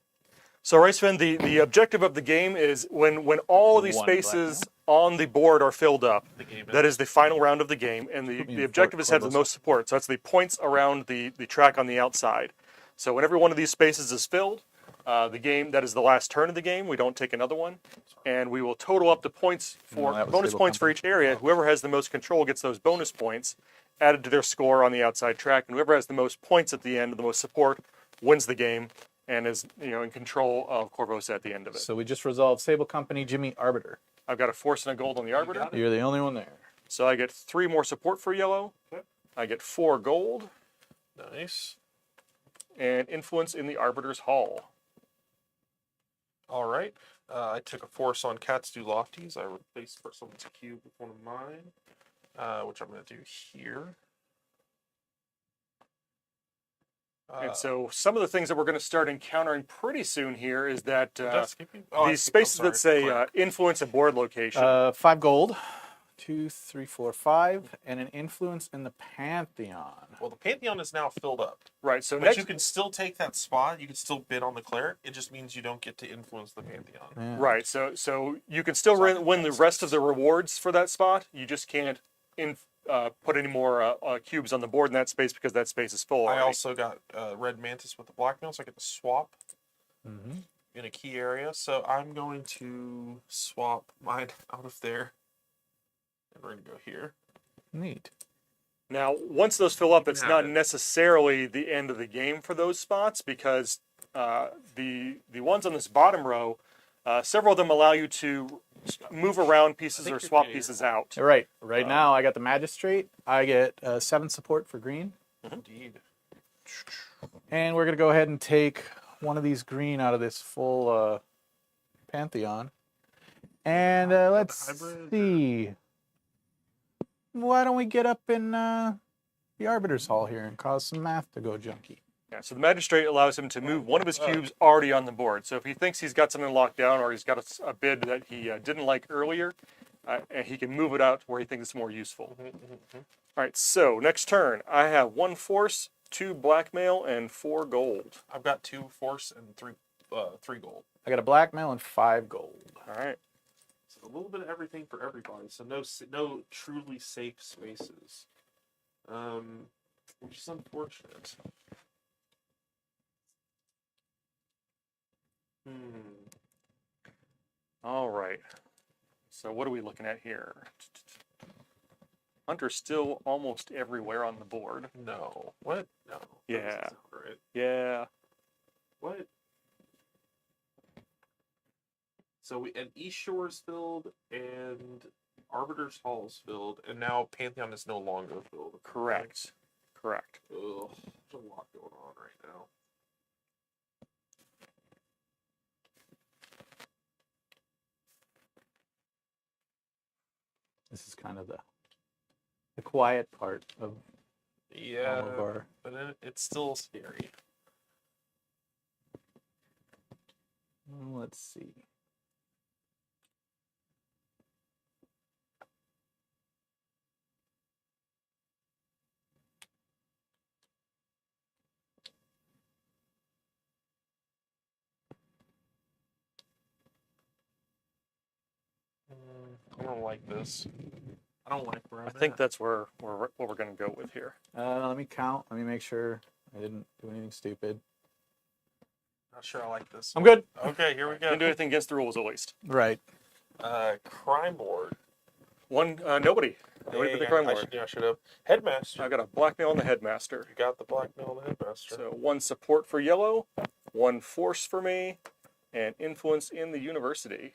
So, Raceman, the objective of the game is when all of these One spaces on the board are filled up, The game that is the final round of the game, and Put me the in objective is to have the Corvosa. most support. So that's the points around the track on the outside. So when every one of these spaces is filled, the game, that is the last turn of the game. We don't take another one, and we will total up the points for No, that was bonus Sable points for Company. each area. Whoever has the most control gets those bonus points added to their score on the outside track, and whoever has the most points at the end, the most support, wins the game and is in control of Corvosa at the end of it. So we just resolved Sable Company, Jimmy, Arbiter. I've got a force and a gold on the Arbiter, got it. You're the only one there. so I get 3 more support for yellow. Okay. I get 4 gold Nice. and influence in the Arbiter's Hall. All right. I took a force on Cats Do Lofties. I replaced for someone's cube with one of mine, which I'm going to do here. And so some of the things that we're going to start encountering pretty soon here is that did I skip you? Oh, I these skipped- I'm spaces that sorry. say Clerk. influence and board location. 5 gold. 2, 3, 4, 5, and an influence in the Pantheon. Well, the Pantheon is now filled up. right, so But next, you can still take that spot. You can still bid on the cleric. It just means you don't get to influence the Pantheon. Yeah. right, so you can still So I can win the pass rest this. of the rewards for that spot. You just can't put any more cubes on the board in that space because that space is full I already. also got Red Mantis with the Blackmail, so I get to swap Mm-hmm. in a key area. So I'm going to swap mine out of there. And we're going to go here. Neat. Now, once those fill up, it's have not it. necessarily the end of the game for those spots because the ones on this bottom row, several of them allow you to move around pieces think or you're swap getting pieces it. out. All right. Right now, I got the Magistrate. I get 7 support for green. Indeed. And we're going to go ahead and take one of these green out of this full Pantheon. And let's hybrid, see. Why don't we get up in the Arbiter's Hall here and cause some math to go junky? Yeah, so the magistrate allows him to move one of his cubes already on the board. So if he thinks he's got something locked down or he's got a bid that he didn't like earlier, and he can move it out where he thinks it's more useful. All right, so next turn, I have 1 force, 2 blackmail, and 4 gold. I've got 2 force and 3 gold. I got a blackmail and 5 gold. All right. So a little bit of everything for everybody. So no truly safe spaces, which is unfortunate. All right. So what are we looking at here? Hunter's still almost everywhere on the board. No. What? No. That Yeah. doesn't sound right. Yeah. What? So and East Shore's filled and Arbiter's Hall is filled, and now Pantheon is no longer filled. Correct. Correct. Ugh, there's a lot going on right now. This is kind of the quiet part of Yeah, all of our. but it's still scary. Let's see. I don't like this. I don't like where I'm I think at. that's where what we're going to go with here. Let me count. Let me make sure I didn't do anything stupid. Not sure I like this. I'm good. Okay, here we Didn't do go. anything against the rules, at least. Right. Crime Lord. One, nobody. Nobody but the crime lord. I should have. Headmaster. I got a blackmail on the headmaster. You got the blackmail on the headmaster. So 1 support for yellow, 1 force for me, and influence in the university.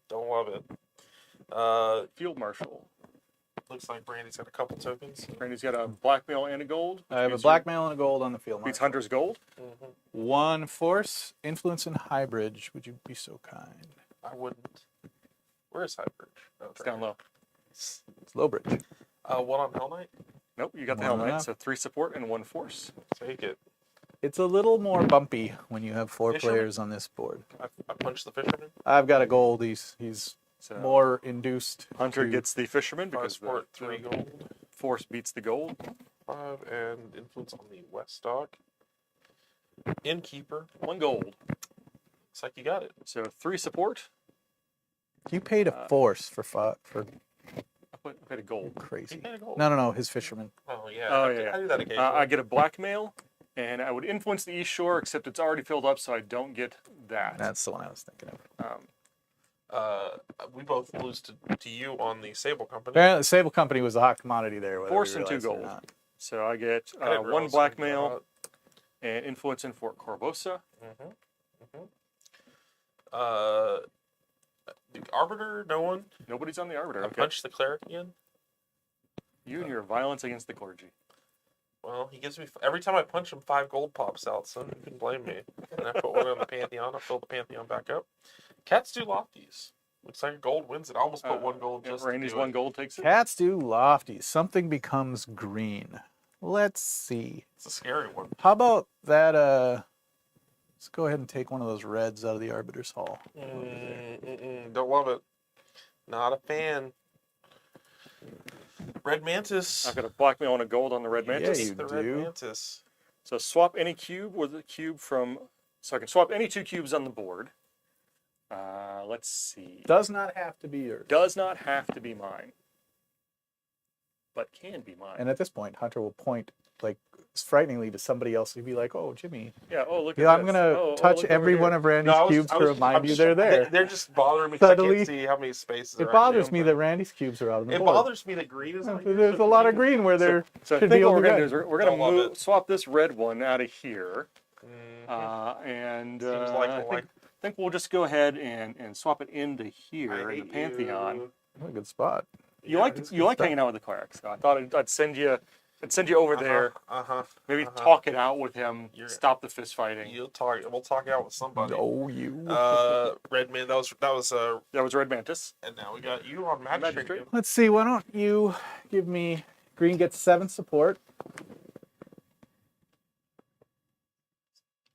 Don't love it. Field marshal. Looks like Brandy's got a couple tokens. Randy's got a blackmail and a gold. I have a Beats- blackmail and a gold on the field. Beats marshal. Hunter's gold. 1 force, influence, and high bridge. Would you be so kind? I wouldn't. Where's Highbridge? Oh, It's down low. It's low bridge. What on Hell Knight? Nope, you got the One Hell Knight, enough. so 3 support and 1 force. Take it. It's a little more bumpy when you have 4 Fisherman? players on this board. I punched the fisherman. I've got a gold. He's So more induced. Hunter to- gets the fisherman 5 because support, the 3 gold. force beats the gold. 5 and influence on the West Dock. Innkeeper. 1 gold. Looks like you got it. So 3 support. You paid a force for I paid a gold. crazy. You paid a gold. No, his fisherman. Oh yeah. Oh, I, yeah, I do that occasionally. I get a blackmail, and I would influence the East Shore, except it's already filled up, so I don't get that. That's the one I was thinking of. We both lose to you on the Sable Company. Apparently, the Sable Company was a hot commodity there. whether Force we and 2 realized it or gold. not. So I get I didn't 1 realize blackmail and influence in Fort Corvosa. The Arbiter, no one. Nobody's on the Arbiter. I Okay. punched the Cleric again. You and your violence against the clergy. Well, he gives me every time I punch him, 5 gold pops out. So you can blame me. And I put 1 on the Pantheon. I fill the Pantheon back up. Cats do lofties. Looks like a gold wins it. I almost put 1 gold just. Randy's to do 1 it. gold takes it. Cats do lofty. Something becomes green. Let's see. It's a scary one. How about that? Let's go ahead and take one of those reds out of the Arbiter's Hall. Don't love it. Not a fan. Red Mantis. I've got a blackmail and a gold on the Red Mantis. you the do. Red Mantis. So swap any cube with a cube from. So I can swap any 2 cubes on the board. Let's see. Does not have to be yours. Does not have to be mine, but can be mine. And at this point, Hunter will point like frighteningly to somebody else. He'd be like, "Oh, Jimmy, Yeah. Oh, look. yeah, at I'm this. gonna Oh, touch look over every here. one of Randy's cubes to remind you they're there." They're just bothering me because I Subtly. can't see how many spaces. It are bothers right me now, that but Randy's cubes are out on the It board. bothers me that green is. There's a lot of green where there So I should think be what we're only gonna do red. is we're gonna Don't love move, it. swap this red one out of here, Mm-hmm. and Seems like I think we'll just go ahead and swap it into here in the Pantheon. What a good spot. You like hanging out with the cleric, so I thought I'd send you over there. Maybe talk it out with him. Stop the fist fighting. You'll talk. We'll talk it out with somebody. Oh, you. Red Man. That was. Red Mantis. And now we got you on Magistrate. Magistrate. Let's see. Why don't you give me? Green gets 7 support.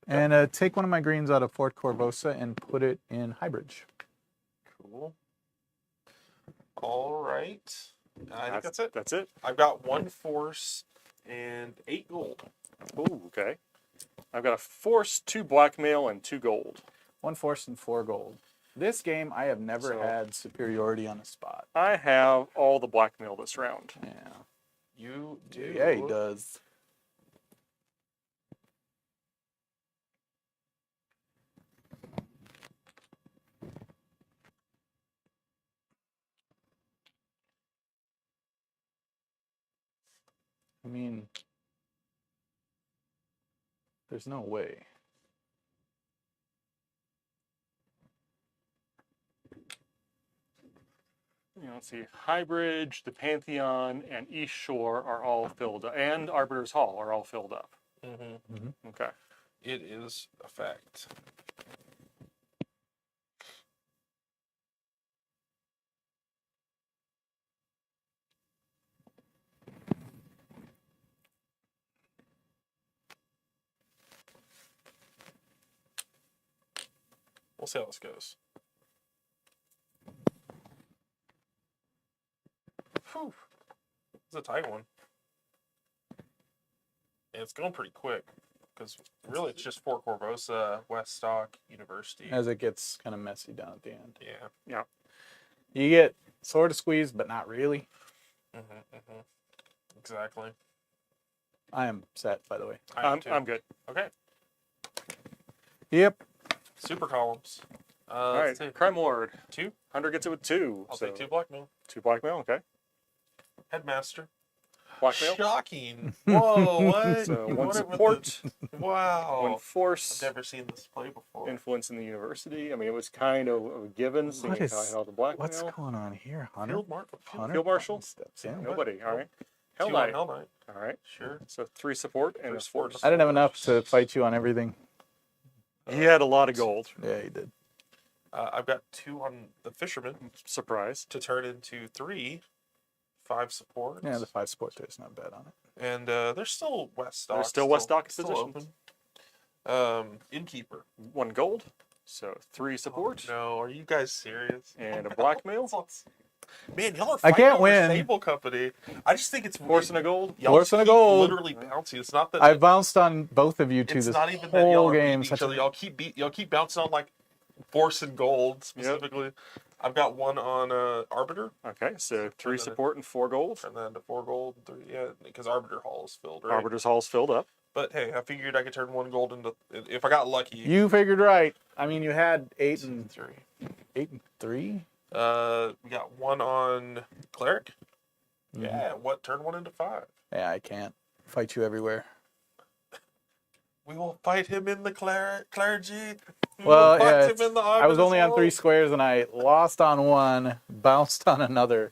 And take one of my greens out of Fort Corvosa and put it in Highbridge. Cool. All right. I think that's it. That's it. I've got 1 force and 8 gold. Ooh, okay. I've got a force, 2 blackmail, and 2 gold. 1 force and 4 gold. This game, I have never had superiority on a spot. I have all the blackmail this round. Yeah. You do. Yeah, he does. I mean, there's no way. Let's see. Highbridge, the Pantheon, and East Shore are all filled up, and Arbiter's Hall are all filled up. Okay. It is a fact. We'll see how this goes. Whew. It's a tight one. And it's going pretty quick. Because really it's just Fort Corvosa, West Stock, University. As it gets kind of messy down at the end. Yeah. Yeah. You get sort of squeezed, but not really. Exactly. I am set, by the way. I am too. I'm good. Okay. Yep. Super columns. All Let's right. take Crime Lord. 2. Hunter gets it with 2. I'll so take 2 blackmail. 2 blackmail. Okay. Headmaster. Blackmail. Shocking. Whoa, what? So 1 What with support, the- Wow. 1 force, I've never seen this play before. influence in the university. I mean, it was kind of a given, seeing What as how I is- had all the blackmail. What's going on here, Hunter? Field Field Marshal? Steps in. Nobody. All right. Hell 2 on Knight. Hell Knight. All right. Sure. So 3 support and 3 a support. force. I didn't have enough to fight you on everything. He had a lot of gold. Yeah, he did. I've got 2 on the Fisherman Surprise. to turn into 3. 5 support. Yeah, the 5 support there is not bad on it. And there's still West Stock. There's still West Stock still positions. open. Innkeeper. 1 gold. So 3 support No, are you guys serious? and a blackmail. Man, y'all are I fighting can't over win. Stable Company. I just think it's Force and a gold. Y'all Force just and a keep gold. literally bouncing. It's not that I bounced on both of you two it's this not even that y'all whole are game. beating each other. Y'all keep bouncing on like Force and Gold specifically. I've got one on Arbiter. Okay, so 3 then support and 4 gold. Turn that into 4 gold. 3, yeah, because Arbiter Hall is filled, right? Arbiter's Hall's filled up. But hey, I figured I could turn 1 gold into if I got lucky. You figured right. I mean, you had 8 and 3. 8 and 3. We got 1 on Cleric. Mm-hmm. Yeah, what? Turn 1 into 5. Yeah, I can't fight you everywhere. We will fight him in the clergy. We Well, will fight yeah, him in the I was only on Arbiter's 3 Hall. squares and I lost on one, bounced on another.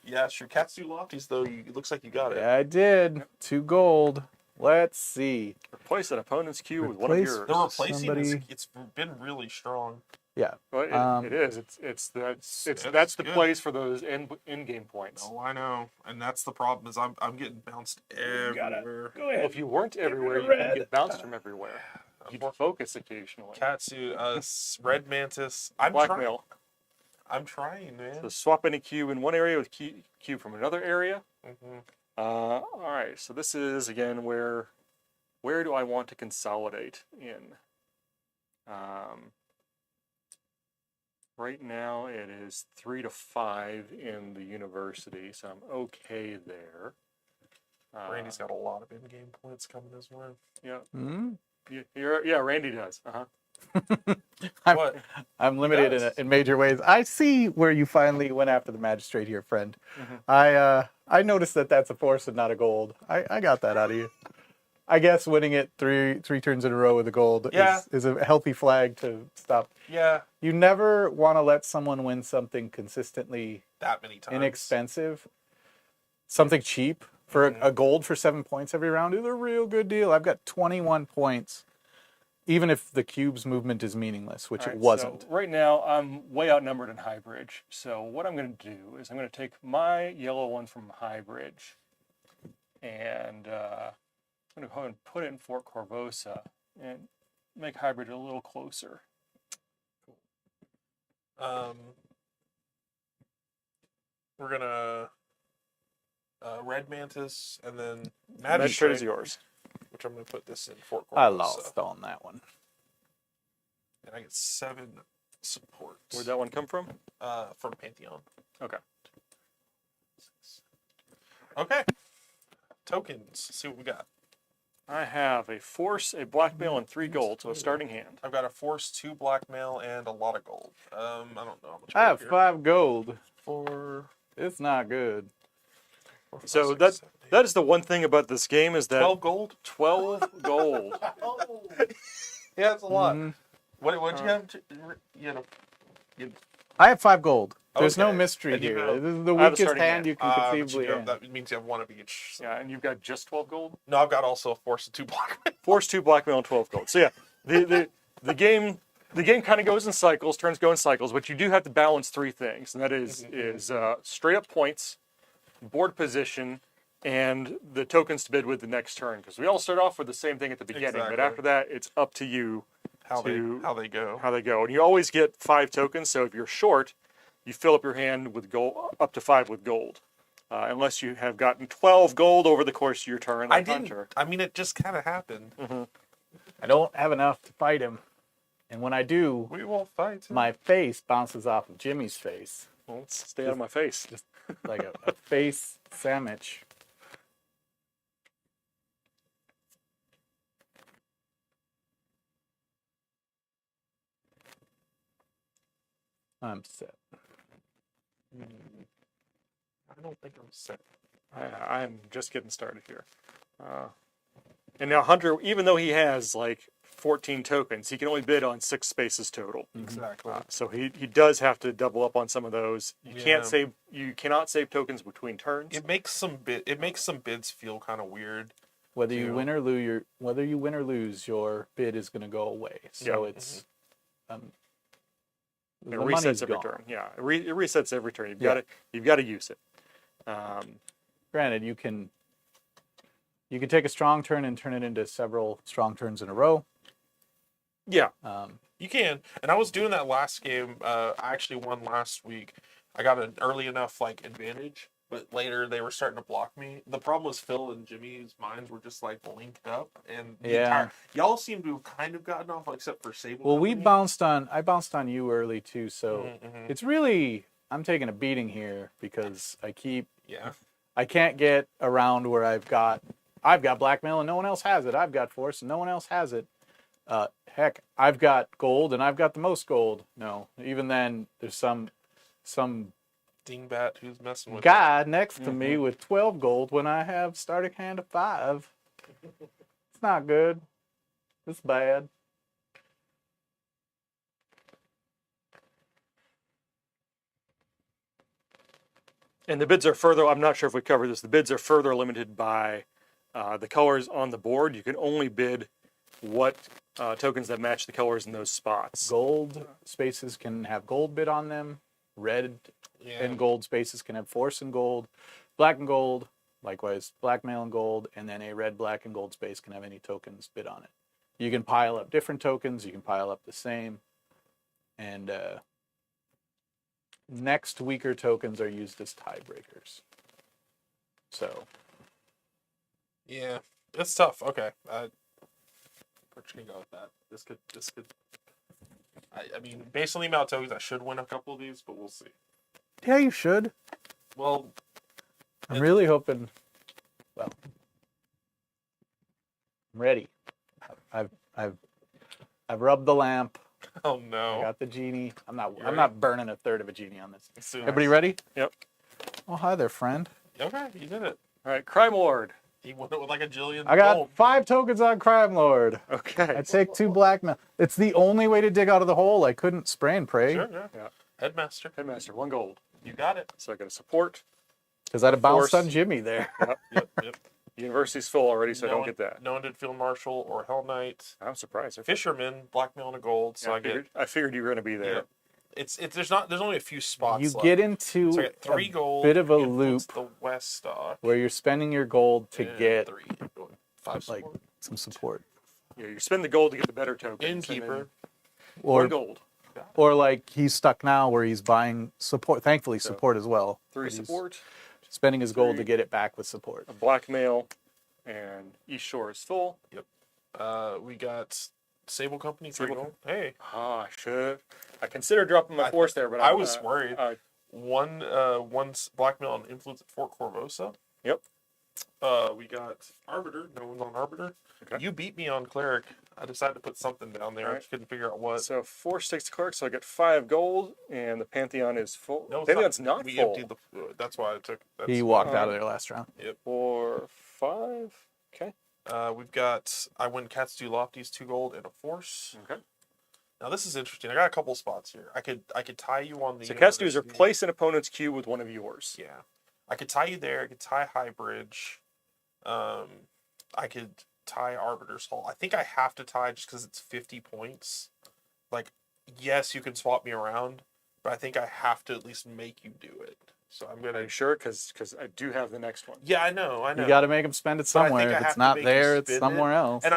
Yeah, sure. Katsu Lofties, though, it looks like you got it. Yeah, I did. 2 gold. Let's see. Replace an opponent's queue with one of Replace- yours. The replacing Somebody- it's been really strong. Yeah. Well, it is. That's the good. place for those in-game points. Oh, I know, and that's the problem. Is I'm getting bounced everywhere. Go Well, if you weren't everywhere, you could get bounced from everywhere. You'd focus occasionally. Katsu, Red Mantis. I'm Blackmail. I'm trying, man. So swap any cube in one area with cube from another area. Mm-hmm. All right. So this is again where do I want to consolidate in? Right now it is 3 to 5 in the university, so I'm okay there. Randy's got a lot of in-game points coming his way. Yeah. Hmm? Yeah, Randy does. What? I'm limited does. in major ways. I see where you finally went after the magistrate here, friend. Mhm. I noticed that that's a force and not a gold. I got that out of you. I guess winning it three turns in a row with a gold Yeah. is a healthy flag to stop. Yeah, You never want to let someone win something consistently that many times. inexpensive. Something cheap for a gold for 7 points every round is a real good deal. I've got 21 points, even if the cube's movement is meaningless, which All it right, wasn't. So right now, I'm way outnumbered in High Bridge. So what I'm going to do is I'm going to take my yellow one from High Bridge, and I'm going to go ahead and put it in Fort Corvosa and make High Bridge a little closer. We're gonna Red Mantis and then Magistrate is yours. which I'm gonna put this in Fort Corvosa. I lost on that one. And I get 7 support. Where'd that one come from? From Pantheon. Okay. Okay. Tokens. See what we got. I have a force, a blackmail, and 3 gold, so a starting hand. I've got a force, 2 blackmail, and a lot of gold. I don't know how much. I have gold here. 5 gold. 4. It's not good. 4, 5, So 6, 7, 8. that is the one thing about this game is that 12 gold. 12 gold. Yeah, that's a lot. Mhm. What'd you have? I have 5 gold. There's no Okay. mystery And you here. have- This is the I have a weakest starting hand hand. you can conceivably have, have. that means you have 1 of each. So. Yeah, and you've got just 12 gold? No, I've got also a force of 2 blackmail. Force 2 blackmail and 12 gold. So yeah, the game kind of goes in cycles, turns go in cycles, but you do have to balance 3 things, and that is straight up points, board position, and the tokens to bid with the next turn. Because we all start off with the same thing at the beginning, but Exactly. after that, it's up to you How to they go. how they go. And you always get 5 tokens. So if you're short, you fill up your hand with gold, up to 5 with gold. Unless you have gotten 12 gold over the course of your turn. I like didn't. Hunter. I mean, it just kind of happened. I don't have enough to fight him. And when I do, We will fight. my face bounces off of Jimmy's face. Well, let's stay out of my face. Like a face sandwich. I'm set. I don't think I'm set. I'm just getting started here. And now Hunter, even though he has like 14 tokens, he can only bid on 6 spaces total. Exactly. So he does have to double up on some of those. Yeah. You cannot save tokens between turns. It makes some bids feel kind of weird. Whether you Deal. win or lose, your bid is going to go away. So it's It the resets money's every gone. turn. Yeah, it resets every turn. Yeah. You've got to use it. Granted, you can take a strong turn and turn it into several strong turns in a row. Yeah. You can, and I was doing that last game. I actually won last week. I got an early enough like advantage, but later they were starting to block me. The problem was Phil and Jimmy's minds were just like linked up, and the Yeah. entire y'all seem to have kind of gotten off, except for Sable. Well, Company. I bounced on you early too, so it's really, I'm taking a beating here because Yeah. I can't get around where I've got blackmail and no one else has it. I've got force and no one else has it. Heck, I've got gold and I've got the most gold. No, even then, there's some Dingbat who's messing with guy next to me with 12 gold when I have starting hand of 5. It's not good. It's bad. And the bids are further, I'm not sure if we covered this, the bids are further limited by the colors on the board. You can only bid what tokens that match the colors in those spots. Gold spaces can have gold bid on them. Red and gold spaces can have force and gold. Black and gold, likewise, blackmail and gold. And then a red, black, and gold space can have any tokens bid on it. You can pile up different tokens. You can pile up the same. And next weaker tokens are used as tiebreakers. So. Yeah, it's tough. Okay, we're just gonna go with that. This could. I mean, based on the amount of tokens, I should win a couple of these, but we'll see. Yeah, you should. Well, I'm really hoping. Well, I'm ready. I've rubbed the lamp. oh I no. got the genie. I'm ready? not burning a third of a genie on this. Soon. Everybody ready? Yep. Oh, hi there, friend. Okay, you did it. All right, Crime Lord. He went with like a jillion. I got gold. 5 tokens on Crime Lord. Okay. I take 2 blackmail. It's the only way to dig out of the hole. I couldn't spray and pray Sure, yeah. Yeah. Headmaster, Headmaster, 1 gold. you got it. So I got a support. because I'd have bounced Force. on Jimmy there. Yep. University's full already, so I don't get that. No one did Field Marshal or Hell Knight. I'm surprised. Fisherman, blackmail and a gold. So Yeah, I figured you were going to be there. Yeah. It's there's only a few spots. You left. get into So I got 3 a gold. bit of a influence loop The West stock. where you're spending your gold to and get 3, 5 like support. some support, Yeah, you spend the gold to get the better tokens. Innkeeper. or 1 gold. or like he's stuck now where he's buying support. Thankfully, support as well. 3 But he's support. spending his gold to 3. get it back with support. A blackmail. And East Shore is full. We got Sable Company. 3 Sable gold. Hey, Ah, I considered dropping my force there, but I was worried. One blackmail and influence at Fort Corvosa. Yep. We got Arbiter. No one's on Arbiter. Okay. You beat me on Cleric. I decided to put something down there. I Alright. just couldn't figure out what. So 4 stakes to clerk, so I get 5 gold, and the Pantheon is full. No, it's Pantheon's not we full. emptied the. That's why I took. He walked out of there last round. 4, 5. Okay. We've got. I win Cats Do Lofties 2 gold and a force. Okay. Now this is interesting. I got a couple spots here. I could tie you on the. So cast is university. replace an opponent's cube with one of yours. Yeah, I could tie you there. I could tie High Bridge. I could tie Arbiter's Hall. I think I have to tie just because it's 50 points. Like, yes, you can swap me around, but I think I have to at least make you do it. So I'm Are gonna. you sure? Because I do have the next one. Yeah, I know. You got to make him spend it But I think somewhere. I If have it's to not make you there, it's spend somewhere it. else. And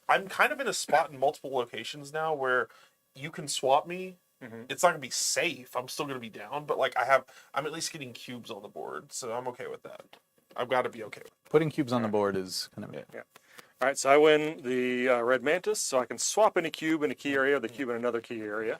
I'm kind of in a spot in multiple locations now where you can swap me. Mhm. It's not gonna be safe. I'm still gonna be down, but like I'm at least getting cubes on the board, so I'm okay with that. I've got to be okay with it. Putting cubes on the board is kind of Yeah. All right, so I win the Red Mantis, so I can swap any cube in a key area, the cube in another key area.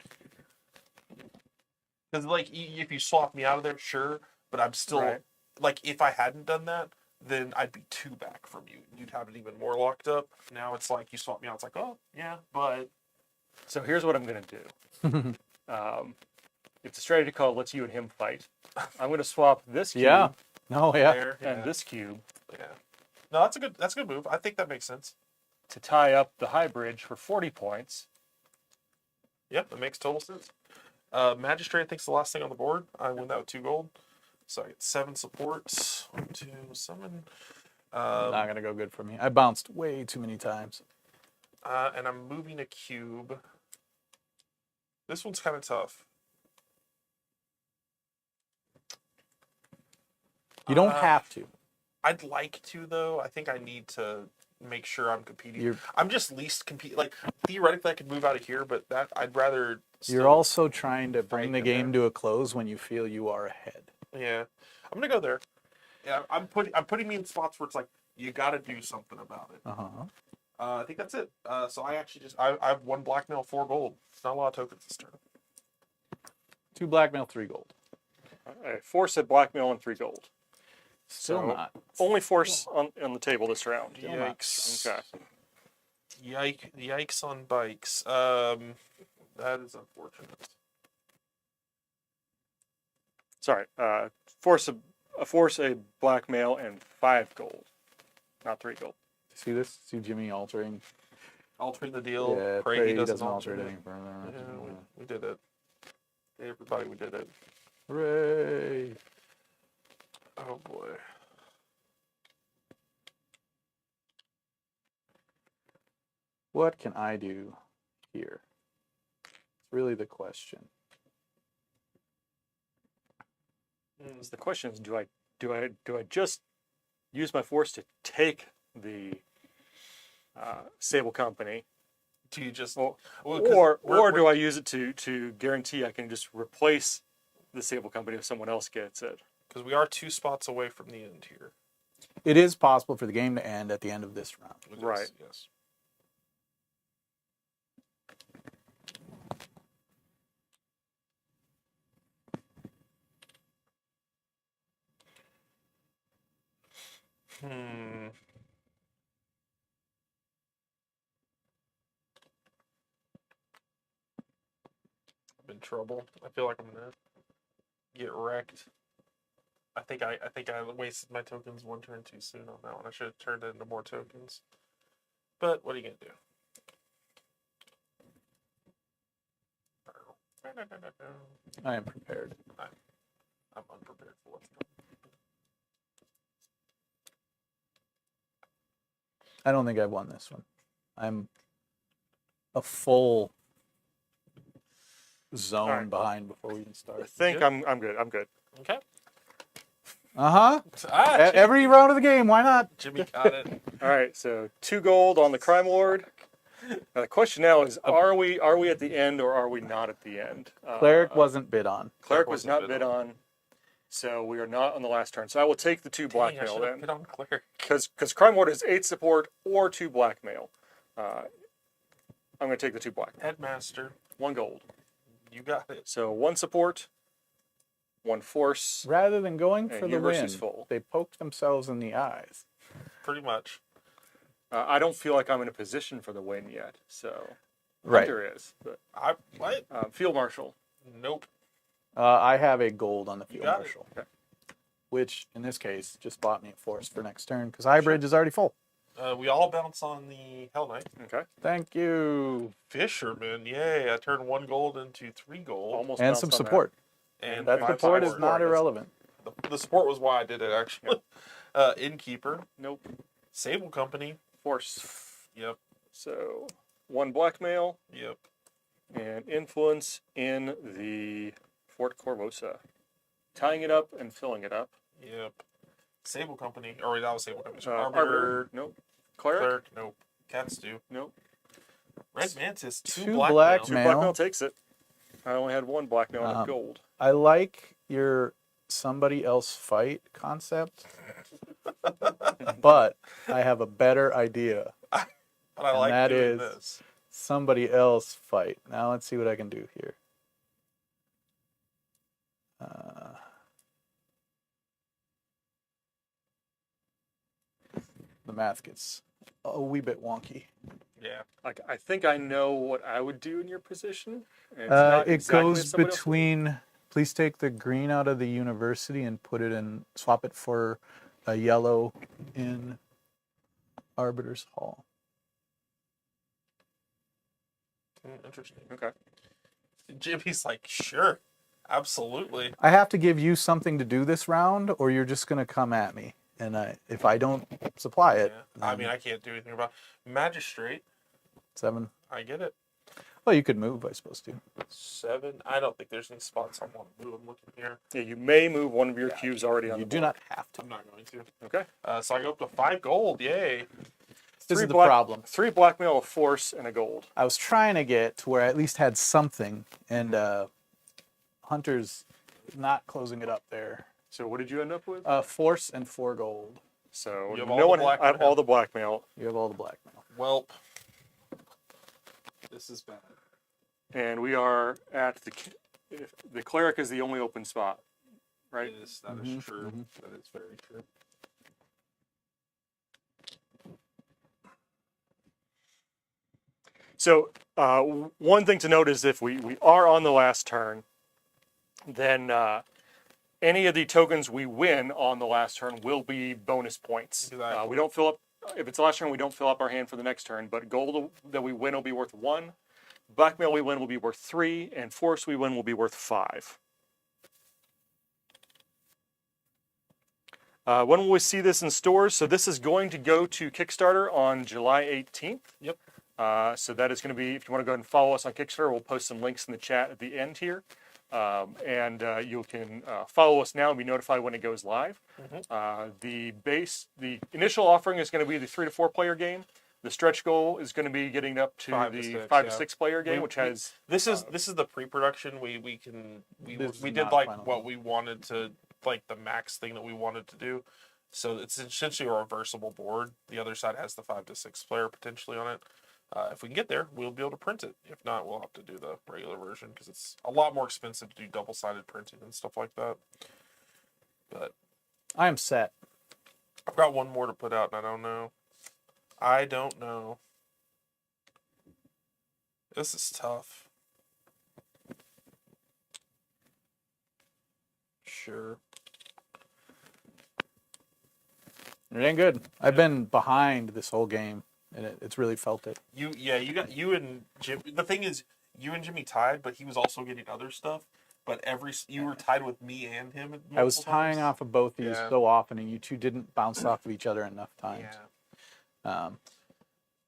Because like if you swap me out of there, sure, but I'm still Right. like if I hadn't done that, then I'd be 2 back from you. You'd have it even more locked up. Now it's like you swap me out. It's like, oh yeah, but So here's what I'm going to do. It's a strategy called "Let's You and Him Fight." I'm going to swap this cube Yeah. No, yeah. there, and this cube yeah. No, that's a good move. I think that makes sense. to tie up the High Bridge for 40 points. Yep, that makes total sense. Magistrate, I think, is the last thing on the board. I win that with 2 gold. So I get 7 supports. 1, 2, summon. Not gonna go good for me. I bounced way too many times. And I'm moving a cube. This one's kind of tough. You don't have to. I'd like to, though. I think I need to make sure I'm competing. You're I'm just least compete. Like theoretically, I could move out of here, but that I'd rather. you're still also trying to bring fight the in game there. to a close when you feel you are ahead. Yeah, I'm gonna go there. Yeah, I'm putting me in spots where it's like you got to do something about it. I think that's it. So I actually I have 1 blackmail, 4 gold. It's not a lot of tokens this turn. 2 blackmail, 3 gold. A force, a blackmail, and 3 gold. Still So, not. Only force on the table this round. Still not. Yikes! Okay. Yikes on bikes. That is unfortunate. Sorry. Force, a force, a blackmail, and 5 gold. Not 3 gold. See this? See Jimmy altering? Altering the deal. Yeah, pray he doesn't doesn't alter alter it it. any further. Yeah, we did it. Everybody, we did it. Hooray! Oh boy. What can I do here? It's really the question. So the question is, do I just use my force to take the Sable Company, Do you just or well, 'cause or do I use it to guarantee I can just replace the Sable Company if someone else gets it? because we are 2 spots away from the end here. It is possible for the game to end at the end of this round. It is, Right. Yes. Hmm. I'm in trouble. I feel like I'm gonna get wrecked. I think I wasted my tokens 1 turn too soon on that one. I should have turned it into more tokens. But what are you gonna do? I am prepared. I'm unprepared for what's coming. I don't think I've won this one. I'm a full zone Alright. behind before we even I start. think Good? I'm good. I'm good. Okay. Uh-huh. Ah, Jimmy, Every round of the game, why not? Jimmy got it. All right, so 2 gold on the Crime Lord. Now the question now is, are we at the end or are we not at the end? Cleric wasn't bid on. Cleric was wasn't not bid on, so we are not on the last turn. So I will take the 2 Dang, I blackmail should have then, bid on Cleric. because Crime Lord is 8 support or 2 blackmail. I'm going to take the 2 blackmail. Headmaster, 1 gold. you got it. So 1 support, 1 force. Rather than going And for the universe win, is full. they poked themselves in the eyes. Pretty much. I don't feel like I'm in a position for the win yet, so Right. Hunter is. But What? Field Marshal. Nope. I have a gold on the You field got it. marshal, Okay. which in this case just bought me a force for next turn because High Bridge is already full. We all bounce on the Hell Knight. Okay. Thank you. Fisherman, yay! I turned 1 gold into 3 gold, Almost And bounced some on that. support. and That 5 support is support. not That's- irrelevant. The support was why I did it actually. Innkeeper, Nope. Sable Company. Force. Yep. So 1 blackmail Yep. and influence in the Fort Corvosa. Tying it up and filling it up. Yep. Sable Company, or that was Sable Company. So Arbiter. Nope. Cleric. Cleric, nope. Cats do. Nope. Red Mantis, 2 Two blackmail. black 2 Mail. blackmail takes it. I only had 1 blackmail and a gold. I like your somebody else fight concept, but I have a better idea. But I And like that doing is- this. Somebody else fight. Now let's see what I can do here. The math gets a wee bit wonky. Yeah. Like, I think I know what I would do in your position. And it's not It exactly goes what somebody else would do. between. Please take the green out of the university and put it in. Swap it for a yellow in Arbiter's Hall. Interesting. Okay. Jimmy's like, sure, absolutely. I have to give you something to do this round, or you're just gonna come at me. And if I don't supply it, Yeah. I mean, I can't do anything about Magistrate. 7. I get it. Well, you could move, I suppose, too. 7. I don't think there's any spots I want to move. I'm looking here. Yeah, you may move one of your cubes already on You the do board. not have to. I'm not going to. Okay. So I go up to 5 gold. Yay. This is the problem. 3 blackmail, a force, and a gold. I was trying to get to where I at least had something, and Hunter's not closing it up there. So what did you end up with? Force and 4 gold. So You have no all the one. black I have now. all the blackmail, You have all the blackmail. Welp. This is bad. and we are at the cleric is the only open spot, right? That is true. That is very true. So one thing to note is if we are on the last turn, then any of the tokens we win on the last turn will be bonus points. Exactly. We don't fill up, if it's the last turn, we don't fill up our hand for the next turn, but gold that we win will be worth 1, blackmail we win will be worth 3, and force we win will be worth 5. When will we see this in stores? So this is going to go to Kickstarter on July 18th. Yep. So that is going to be, if you want to go ahead and follow us on Kickstarter, we'll post some links in the chat at the end here. You can follow us now and be notified when it goes live. The initial offering is going to be the 3 to 4 player game. The stretch goal is going to be getting up to 5 to the 6, 5 to yeah. 6 player game, which has This is the pre-production. We This is did not like final. what we wanted to, like the max thing that we wanted to do. So it's essentially a reversible board. The other side has the 5 to 6 player potentially on it. If we can get there, we'll be able to print it. If not, we'll have to do the regular version because it's a lot more expensive to do double-sided printing and stuff like that. But I am set. I've got one more to put out, and I don't know. This is tough. Sure. It ain't good. I've been behind this whole game, and it's really felt it. You and Jim. The thing is, you and Jimmy tied, but he was also getting other stuff. But you were tied with me and him. I was multiple tying times. off of both these Yeah. so often, and you two didn't bounce off of each other enough times. Yeah,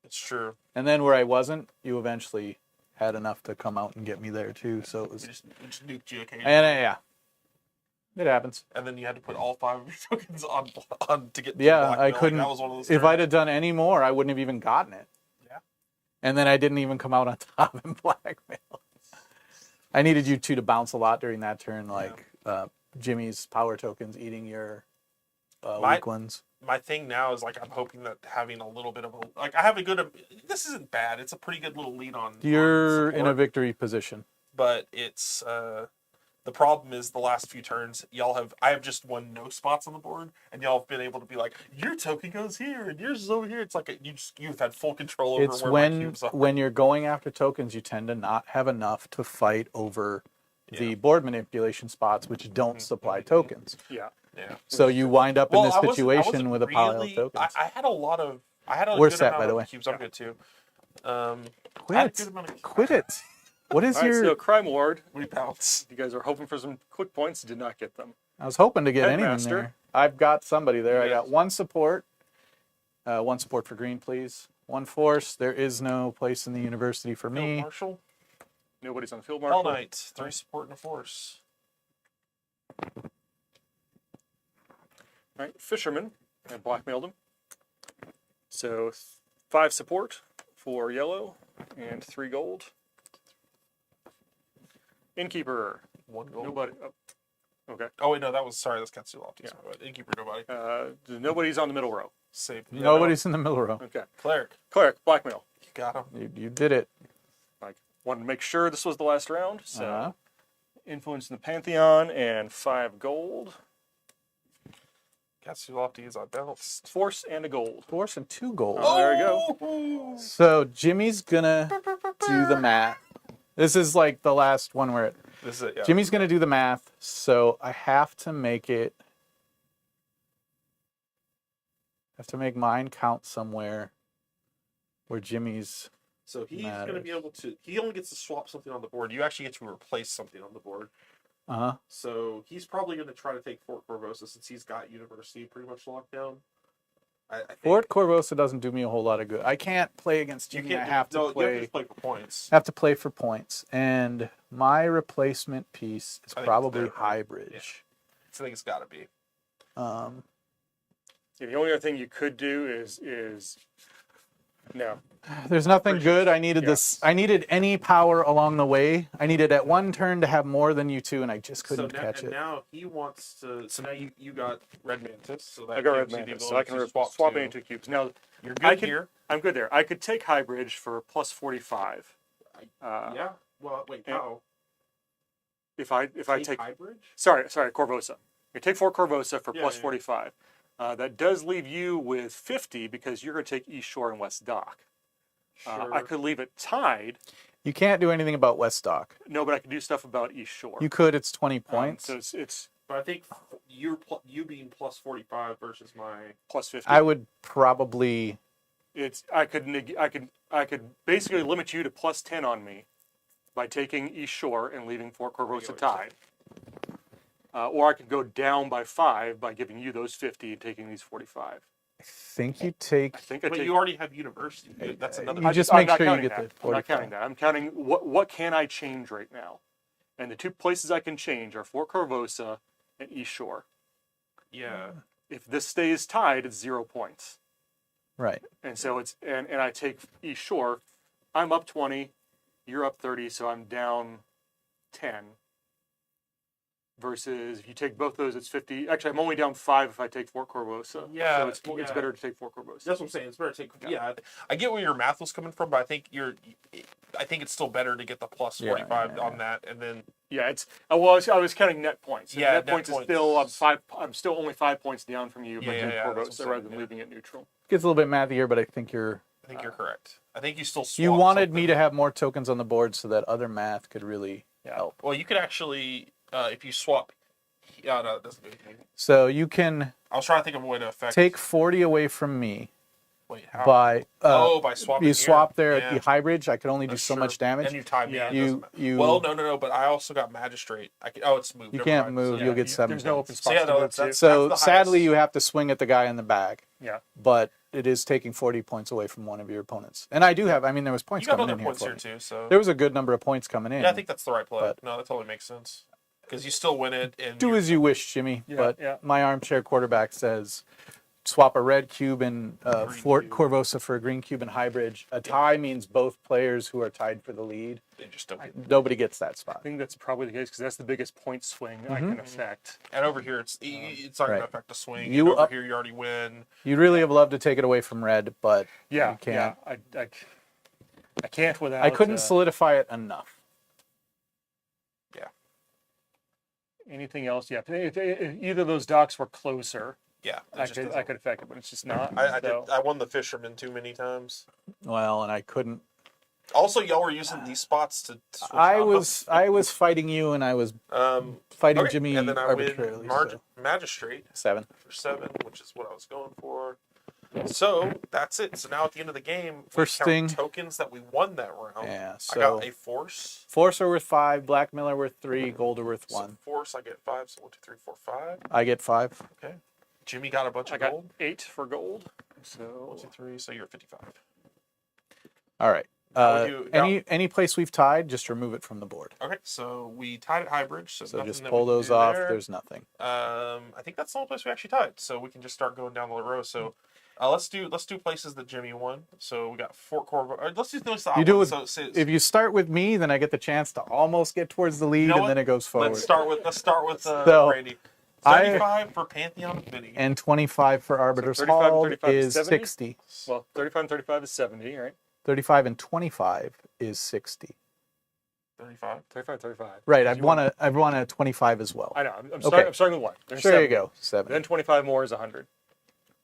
it's true. And then where I wasn't, you eventually had enough to come out and get me there too. So it was, We just nuked you occasionally. and yeah, it happens. And then you had to put all 5 of your tokens on to get. to Yeah, blackmail. I Like, couldn't. that was one of those If turns. I'd have done any more, I wouldn't have even gotten it. Yeah. And then I didn't even come out on top in blackmail. I needed you two to bounce a lot during that turn, like Jimmy's power tokens eating your weak ones. My thing now is like I'm hoping that having a little bit of I have a good. This isn't bad. It's a pretty good little lead on. You're on in a support, victory position. but it's the problem is the last few turns I have just won no spots on the board, and y'all have been able to be like your token goes here and yours is over here. It's like you've had full control over It's where my cubes are. when you're going after tokens, you tend to not have enough to fight over the board manipulation spots, which don't supply tokens. yeah. Yeah. So you wind up in this I wasn't situation with a pile of really- tokens. I had a lot of. I had a We're good set, amount by the of way. cubes. I'm good too. I had a Quit. good amount of Quit it. What is All right, your? so Crime Ward, We bounce. you guys are hoping for some quick points, did not get them. I was hoping to get anything Headmaster. there. I've got somebody there. I Yes. got one support. One support for green, please. One force. There is no place in the university for Field me. Marshal. Nobody's on field All marshal. night. 3 support and a force. All right, Fisherman, I blackmailed him. So 5 support for yellow and 3 gold. Innkeeper, 1 gold. nobody. Oh, okay. Oh wait, no, that's Katsulofty. Yeah. Sorry, Innkeeper, nobody. Nobody's on the middle row. Save. Nobody's in the middle row. Okay. Cleric. Cleric, blackmail. You got him. You did it. Like, wanted to make sure this was the last round. So Uh-huh. influence in the Pantheon and 5 gold. Katsulofty is I bounced. Force and a gold. Force and 2 gold. Oh, there you go. So Jimmy's gonna do the math. This is like the last one where This is it. Yeah. Jimmy's gonna do the math. So I have to make it. I have to make mine count somewhere where Jimmy's. So he's going to be able to. He only gets to swap something on the board. You actually get to replace something on the board. Uh-huh. So he's probably going to try to take Fort Corvosa since he's got University pretty much locked down. I think Fort Corvosa doesn't do me a whole lot of good. I can't play against you Jimmy. I can't. have to You have play. to just play for points. Have to play for points, and my replacement piece is I think it's probably there, right? High Bridge. I think it's got to be. Yeah, the only other thing you could do is No. There's nothing Bridges. good. I needed Yeah. this. I needed any power along the way. I needed at one turn to have more than you two, and I just couldn't catch it. Now he wants to. So now you got red mantis. So that I got red gives you the mantis, so I ability can to swap swap to- it into cubes. Now, You're I good could- here. I'm good there. I could take high bridge for plus 45. Yeah. Well, wait. yeah. How? If I take high bridge. sorry Corvosa. You take 4 Corvosa for Yeah, plus yeah. 45. That does leave you with 50 because you're going to take East Shore and West Dock. Sure. I could leave it tied. You can't do anything about West Dock. No, but I could do stuff about East Shore. You could. It's 20 points. So it's But I think you being plus 45 versus my. plus 50. I would probably. I could basically limit you to plus 10 on me by taking East Shore and leaving Fort Corvosa tied. Or I could go down by 5 by giving you those 50 and taking these 45. I think you take. I think I But take. you already have university. That's another. You just I'm make not sure you counting get that. the I'm not 45. counting that. I'm counting what can I change right now, and the 2 places I can change are Fort Corvosa and East Shore. Yeah. If this stays tied, it's 0 points, Right. and so it's and I take East Shore. I'm up 20, you're up 30, so I'm down 10. Versus if you take both those, it's 50. Actually, I'm only down 5 if I take Fort Corvosa. Yeah, so it's yeah. better to take Fort Corvosa. That's what I'm saying. It's better to take. Yeah, I get where your math was coming from, but I think I think it's still better to get the plus 45 yeah. on that, and then Yeah, it's well. I was counting net points. And Yeah, net net points is points. still I'm still only 5 points down from you, but Yeah, then yeah, that's what I'm Corvosa saying, rather than yeah. leaving it neutral. Gets a little bit mathier, but I think you're. correct. I think you still. You swap wanted something. me to have more tokens on the board so that other math could really help. Well, you could actually, if you swap. Yeah, no, that doesn't do anything. So you can I was trying to think of a way to affect. take 40 away from me Wait, how? by. by swapping. You here. swap there Yeah, at the high bridge. I could only do that's so true. much damage. And you time me. Yeah. It You- doesn't matter. you- Well, no. But I also got magistrate. I can. Oh, it's moved. You Never can't mind. move. So, You'll get 7 There's no open points. spots yeah, to no, move that's- to. that's- So the sadly, highest. you have to swing at the guy in the back. Yeah. But it is taking 40 points away from one of your opponents. And I do have. I mean, there was You points got coming other in here points for here me. too. So There was a good number of points coming in. yeah, I think that's the right play. But- No, that totally makes sense. Because you still win it, and Do you're- as you wish, Jimmy. Yeah, but yeah. my armchair quarterback says swap a red cube in Fort cube. Corvosa for a green cube in high bridge. A tie means both players who are tied for the lead. they just don't. Get, Nobody gets that I spot. think that's probably the case because that's the biggest point swing I Mm-hmm. can affect. and over here, it's not going Right. to affect the swing. You and over up- here, you already win. You'd really have loved to take it away from red, but Yeah, you can't. yeah. I can't without. I couldn't solidify it enough. anything else. Yeah, if either of those docks were closer, Yeah, I could affect it, but it's just not. I so. did. I won the fisherman too many times. Well, and I couldn't. Also, y'all were using these spots to switch I off. was fighting you, and I was fighting Okay, Jimmy and then I arbitrarily. win so. magistrate 7. for 7, which is what I was going for. So that's it. So now at the end of the game, we First count thing- tokens that we won that round. Yeah, I so got a force. force are worth 5, blackmail are worth 3, gold are worth So 1. force, I get 5. So 1, 2, 3, 4, 5. I get 5. Okay. Jimmy got a bunch I of got gold. 8 for gold. 1, So 2, 3. So you're 55. All right. Now we do- Any place we've tied, just remove it from the board. Okay. So we tied at high bridge. So, So nothing just that pull we can those do off. there. There's nothing. I think that's the only place we actually tied. So we can just start going down the row. So let's do places that Jimmy won. So we got Fort Corvo. Let's do those. You do it. So, If you start with me, then I get the chance to almost get towards the lead, know and what? then it goes forward. let's start with So, Randy. I- 35 for Pantheon Mini. And 25 for Arbiter's 35 and Hall 35 is is 70? 60. well, 35 and 35 is 70, right? 35 and 25 is 60. 35. 35, 35. Right. You I've won a 25 as well. I know. I'm Okay. I'm starting with 1. There's There 70. you go. 70. Then 25 more is 100.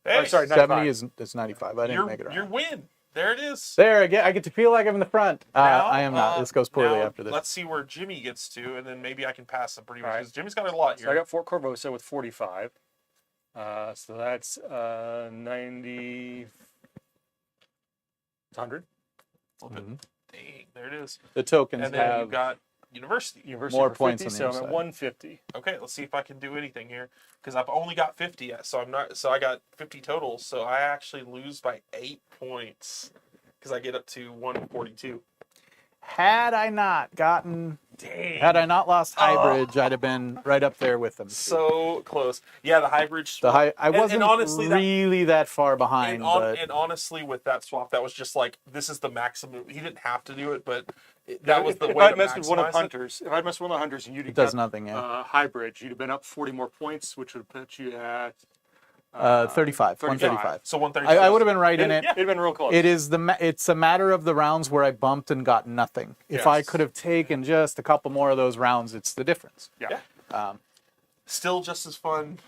Hey, Or, sorry, 70 95. is 95. I didn't make it your around. win. There it is. There, I get to feel like I'm in the front. Now, I am not. This goes poorly now after this. Let's see where Jimmy gets to, and then maybe I can pass him pretty much. All right. Because Jimmy's got a lot So I here. got Fort Corvosa with 45. So that's 90. It's 100. Mhm. Dang, there it is. The tokens And then have you've got University. University More for points 50, on the so other I'm at side. 150. Okay, let's see if I can do anything here because I've only got 50 yet, so I'm not. So I got 50 total, so I actually lose by 8 points because I get up to 142. Had I not lost Highbridge, I'd have been right up there with them. So close. Yeah, the hybrid I swap. wasn't honestly, really that far behind, but and honestly, with that swap, that was just like, this is the maximum. He didn't have to do it, but that was the if way I'd to messed with one of maximize it. Hunters, if I'd messed with one of the Hunters and you'd it have does got nothing. Yeah, Highbridge, you'd have been up 40 more points, which would put you at 35, 135. So 130. I would have been right in it. Yeah. It'd been real close. It's a matter of the rounds where I bumped and got nothing. If I Yes. could have taken just a couple more of those rounds, it's the difference. Yeah. Still just as fun.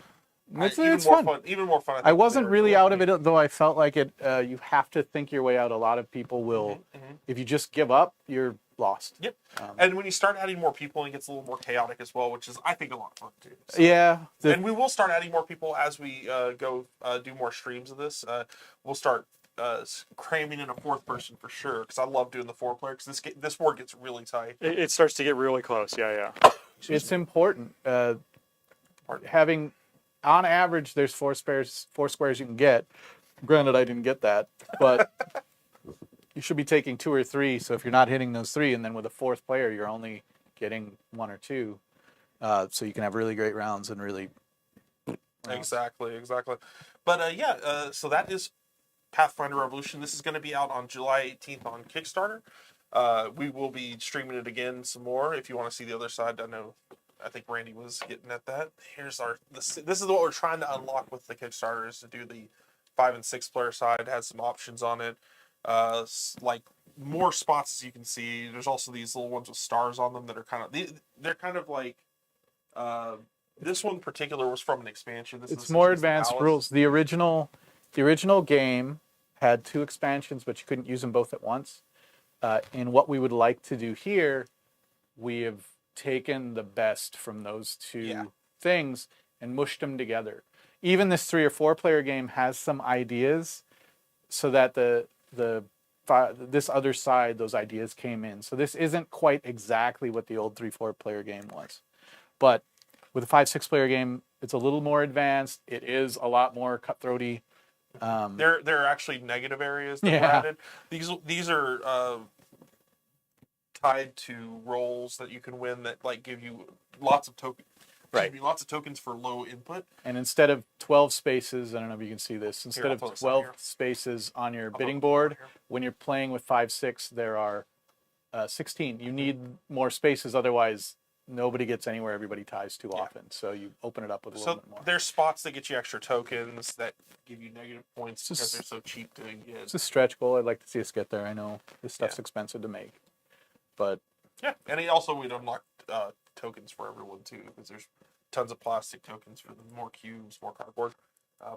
It's Even more fun. Even more fun. I wasn't really out of it, though. I felt like it. You have to think your way out. A lot of people will. If you just give up, you're lost. Yep. And when you start adding more people, it gets a little more chaotic as well, which is, I think, a lot of fun too. So. Yeah. And we will start adding more people as we go do more streams of this. We'll start cramming in a fourth person for sure, because I love doing the 4-player, because this board gets really tight. It starts to get really close. Yeah, yeah. It's important. Having, on average, there's four squares you can get. Granted, I didn't get that, but you should be taking 2 or 3. So if you're not hitting those 3, and then with a fourth player, you're only getting 1 or 2, so you can have really great rounds and really. Exactly. But so that is Pathfinder Revolution. This is going to be out on July 18th on Kickstarter. We will be streaming it again some more if you want to see the other side. I think Randy was getting at that. Here's this is what we're trying to unlock with the Kickstarter, is to do the 5 and 6 player side. It has some options on it, like more spots, as you can see. There's also these little ones with stars on them that are they're kind of like. This one in particular was from an expansion. It's more advanced rules. The original game had 2 expansions, but you couldn't use them both at once. And what we would like to do here, we have taken the best from those 2 things and mushed them together. Even this 3 or 4 player game has some ideas, so that this other side, those ideas came in. So this isn't quite exactly what the old 3-4 player game was, but with a 5-6 player game, it's a little more advanced. It is a lot more cutthroaty. There are actually negative areas that were added. These are tied to rolls that you can win that like give you lots of tokens. Right. Lots of tokens for low input. And instead of 12 spaces, I don't know if you can see this, instead I'll of put this 12 on here. spaces on your put bidding it board, on here. when you're playing with 5-6, there are 16. You need more spaces, otherwise nobody gets anywhere. Everybody ties too often. So you open it up with a little bit more. There's spots that get you extra tokens that give you negative points because they're so cheap to get. It's a stretch goal. I'd like to see us get there. I know this stuff's expensive to make, but Yeah, and we'd unlock tokens for everyone too, because there's tons of plastic tokens for more cubes, more cardboard,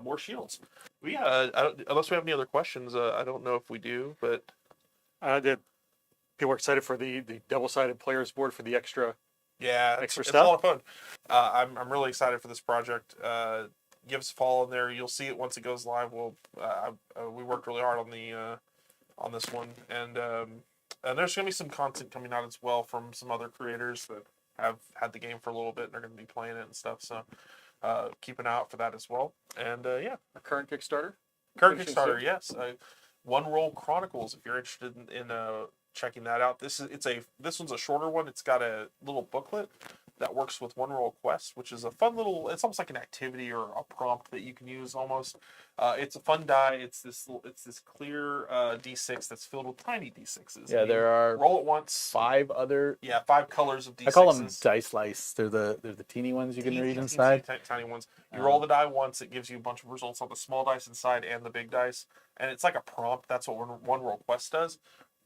more shields. But yeah, unless we have any other questions, I don't know if we do, but People are excited for the double-sided players board for the extra. yeah, Extra it's stuff? a lot of fun. I'm really excited for this project. Give us a follow in there. You'll see it once it goes live. We worked really hard on this one, and there's gonna be some content coming out as well from some other creators that have had the game for a little bit and are gonna be playing it and stuff. So keep an this out for that as well. And Our current Kickstarter. current Finishing Kickstarter, soon. yes. One Roll Chronicles. If you're interested in checking that out, this one's a shorter one. It's got a little booklet that works with One Roll Quest, which is a fun little. It's almost like an activity or a prompt that you can use almost. It's a fun die. It's this clear D6 that's filled with tiny D6s. yeah, there are Roll it once. 5 other. 5 colors of D6s. I call them dice lice. They're the teeny ones you can read inside. Tiny ones. You roll the die once, it gives you a bunch of results on the small dice inside and the big dice, and it's like a prompt. That's what One Roll Quest does.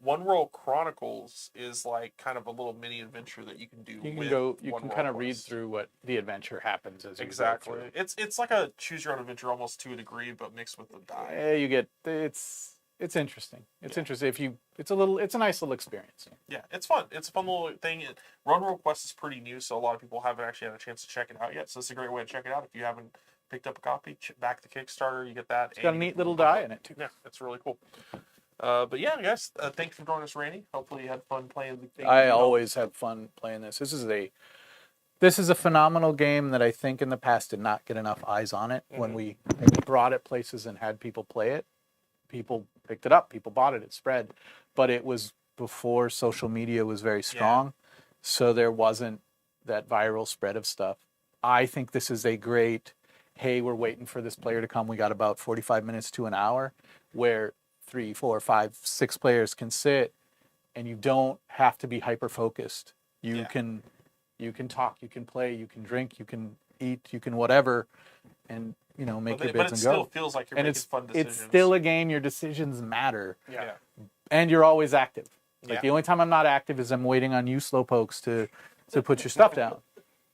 One Roll Chronicles is like kind of a little mini adventure that you can do. You can kind of read through what the adventure happens as you Exactly. go through. It's like a choose your own adventure almost to a degree, but mixed with the die. Yeah, you get it's interesting. It's interesting. It's a nice little experience. Yeah, it's fun. It's a fun little thing. One Roll Quest is pretty new, so a lot of people haven't actually had a chance to check it out yet. So it's a great way to check it out. If you haven't picked up a copy, back the Kickstarter, you get that. It's got a neat little die in it too. Yeah, it's really cool. But yeah, guys, thanks for joining us, Randy. Hopefully you had fun playing the game. I always have fun playing this. This is a phenomenal game that I think in the past did not get enough eyes on it. When we brought it places and had people play it, people picked it up, people bought it, it spread. But it was before social media was very strong, so there wasn't that viral spread of stuff. I think this is a great, hey, we're waiting for this player to come. We got about 45 minutes to an hour where 3, 4, 5, 6 players can sit, and you don't have to be hyper focused. You can talk, you can play, you can drink, you can eat, you can whatever, and make your bids but it and still go. feels like you're And making fun decisions. it's still a game. Your decisions matter, Yeah. and you're always active. Like Yeah. the only time I'm not active is I'm waiting on you slowpokes to put your stuff down,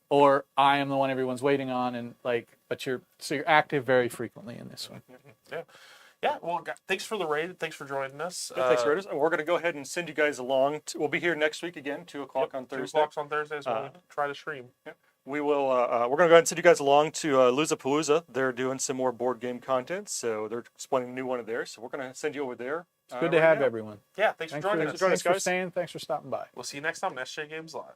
or I am the one everyone's waiting on, and but you're active very frequently in this one. Yeah. Well, thanks for the raid. Thanks for joining us. Thanks, Raiders. And we're going to go ahead and send you guys along. We'll be here next week again, 2 o'clock on 2 Thursday. o'clock on Thursdays when we try to stream. We will. We're going to go ahead and send you guys along to Losapalooza. They're doing some more board game content, so they're explaining a new one of theirs. So we're going to send you over there. It's good to have everyone. Yeah. Thanks for joining us. joining us, Thanks for guys. staying. Thanks for stopping by. We'll see you next time on SJGames Live.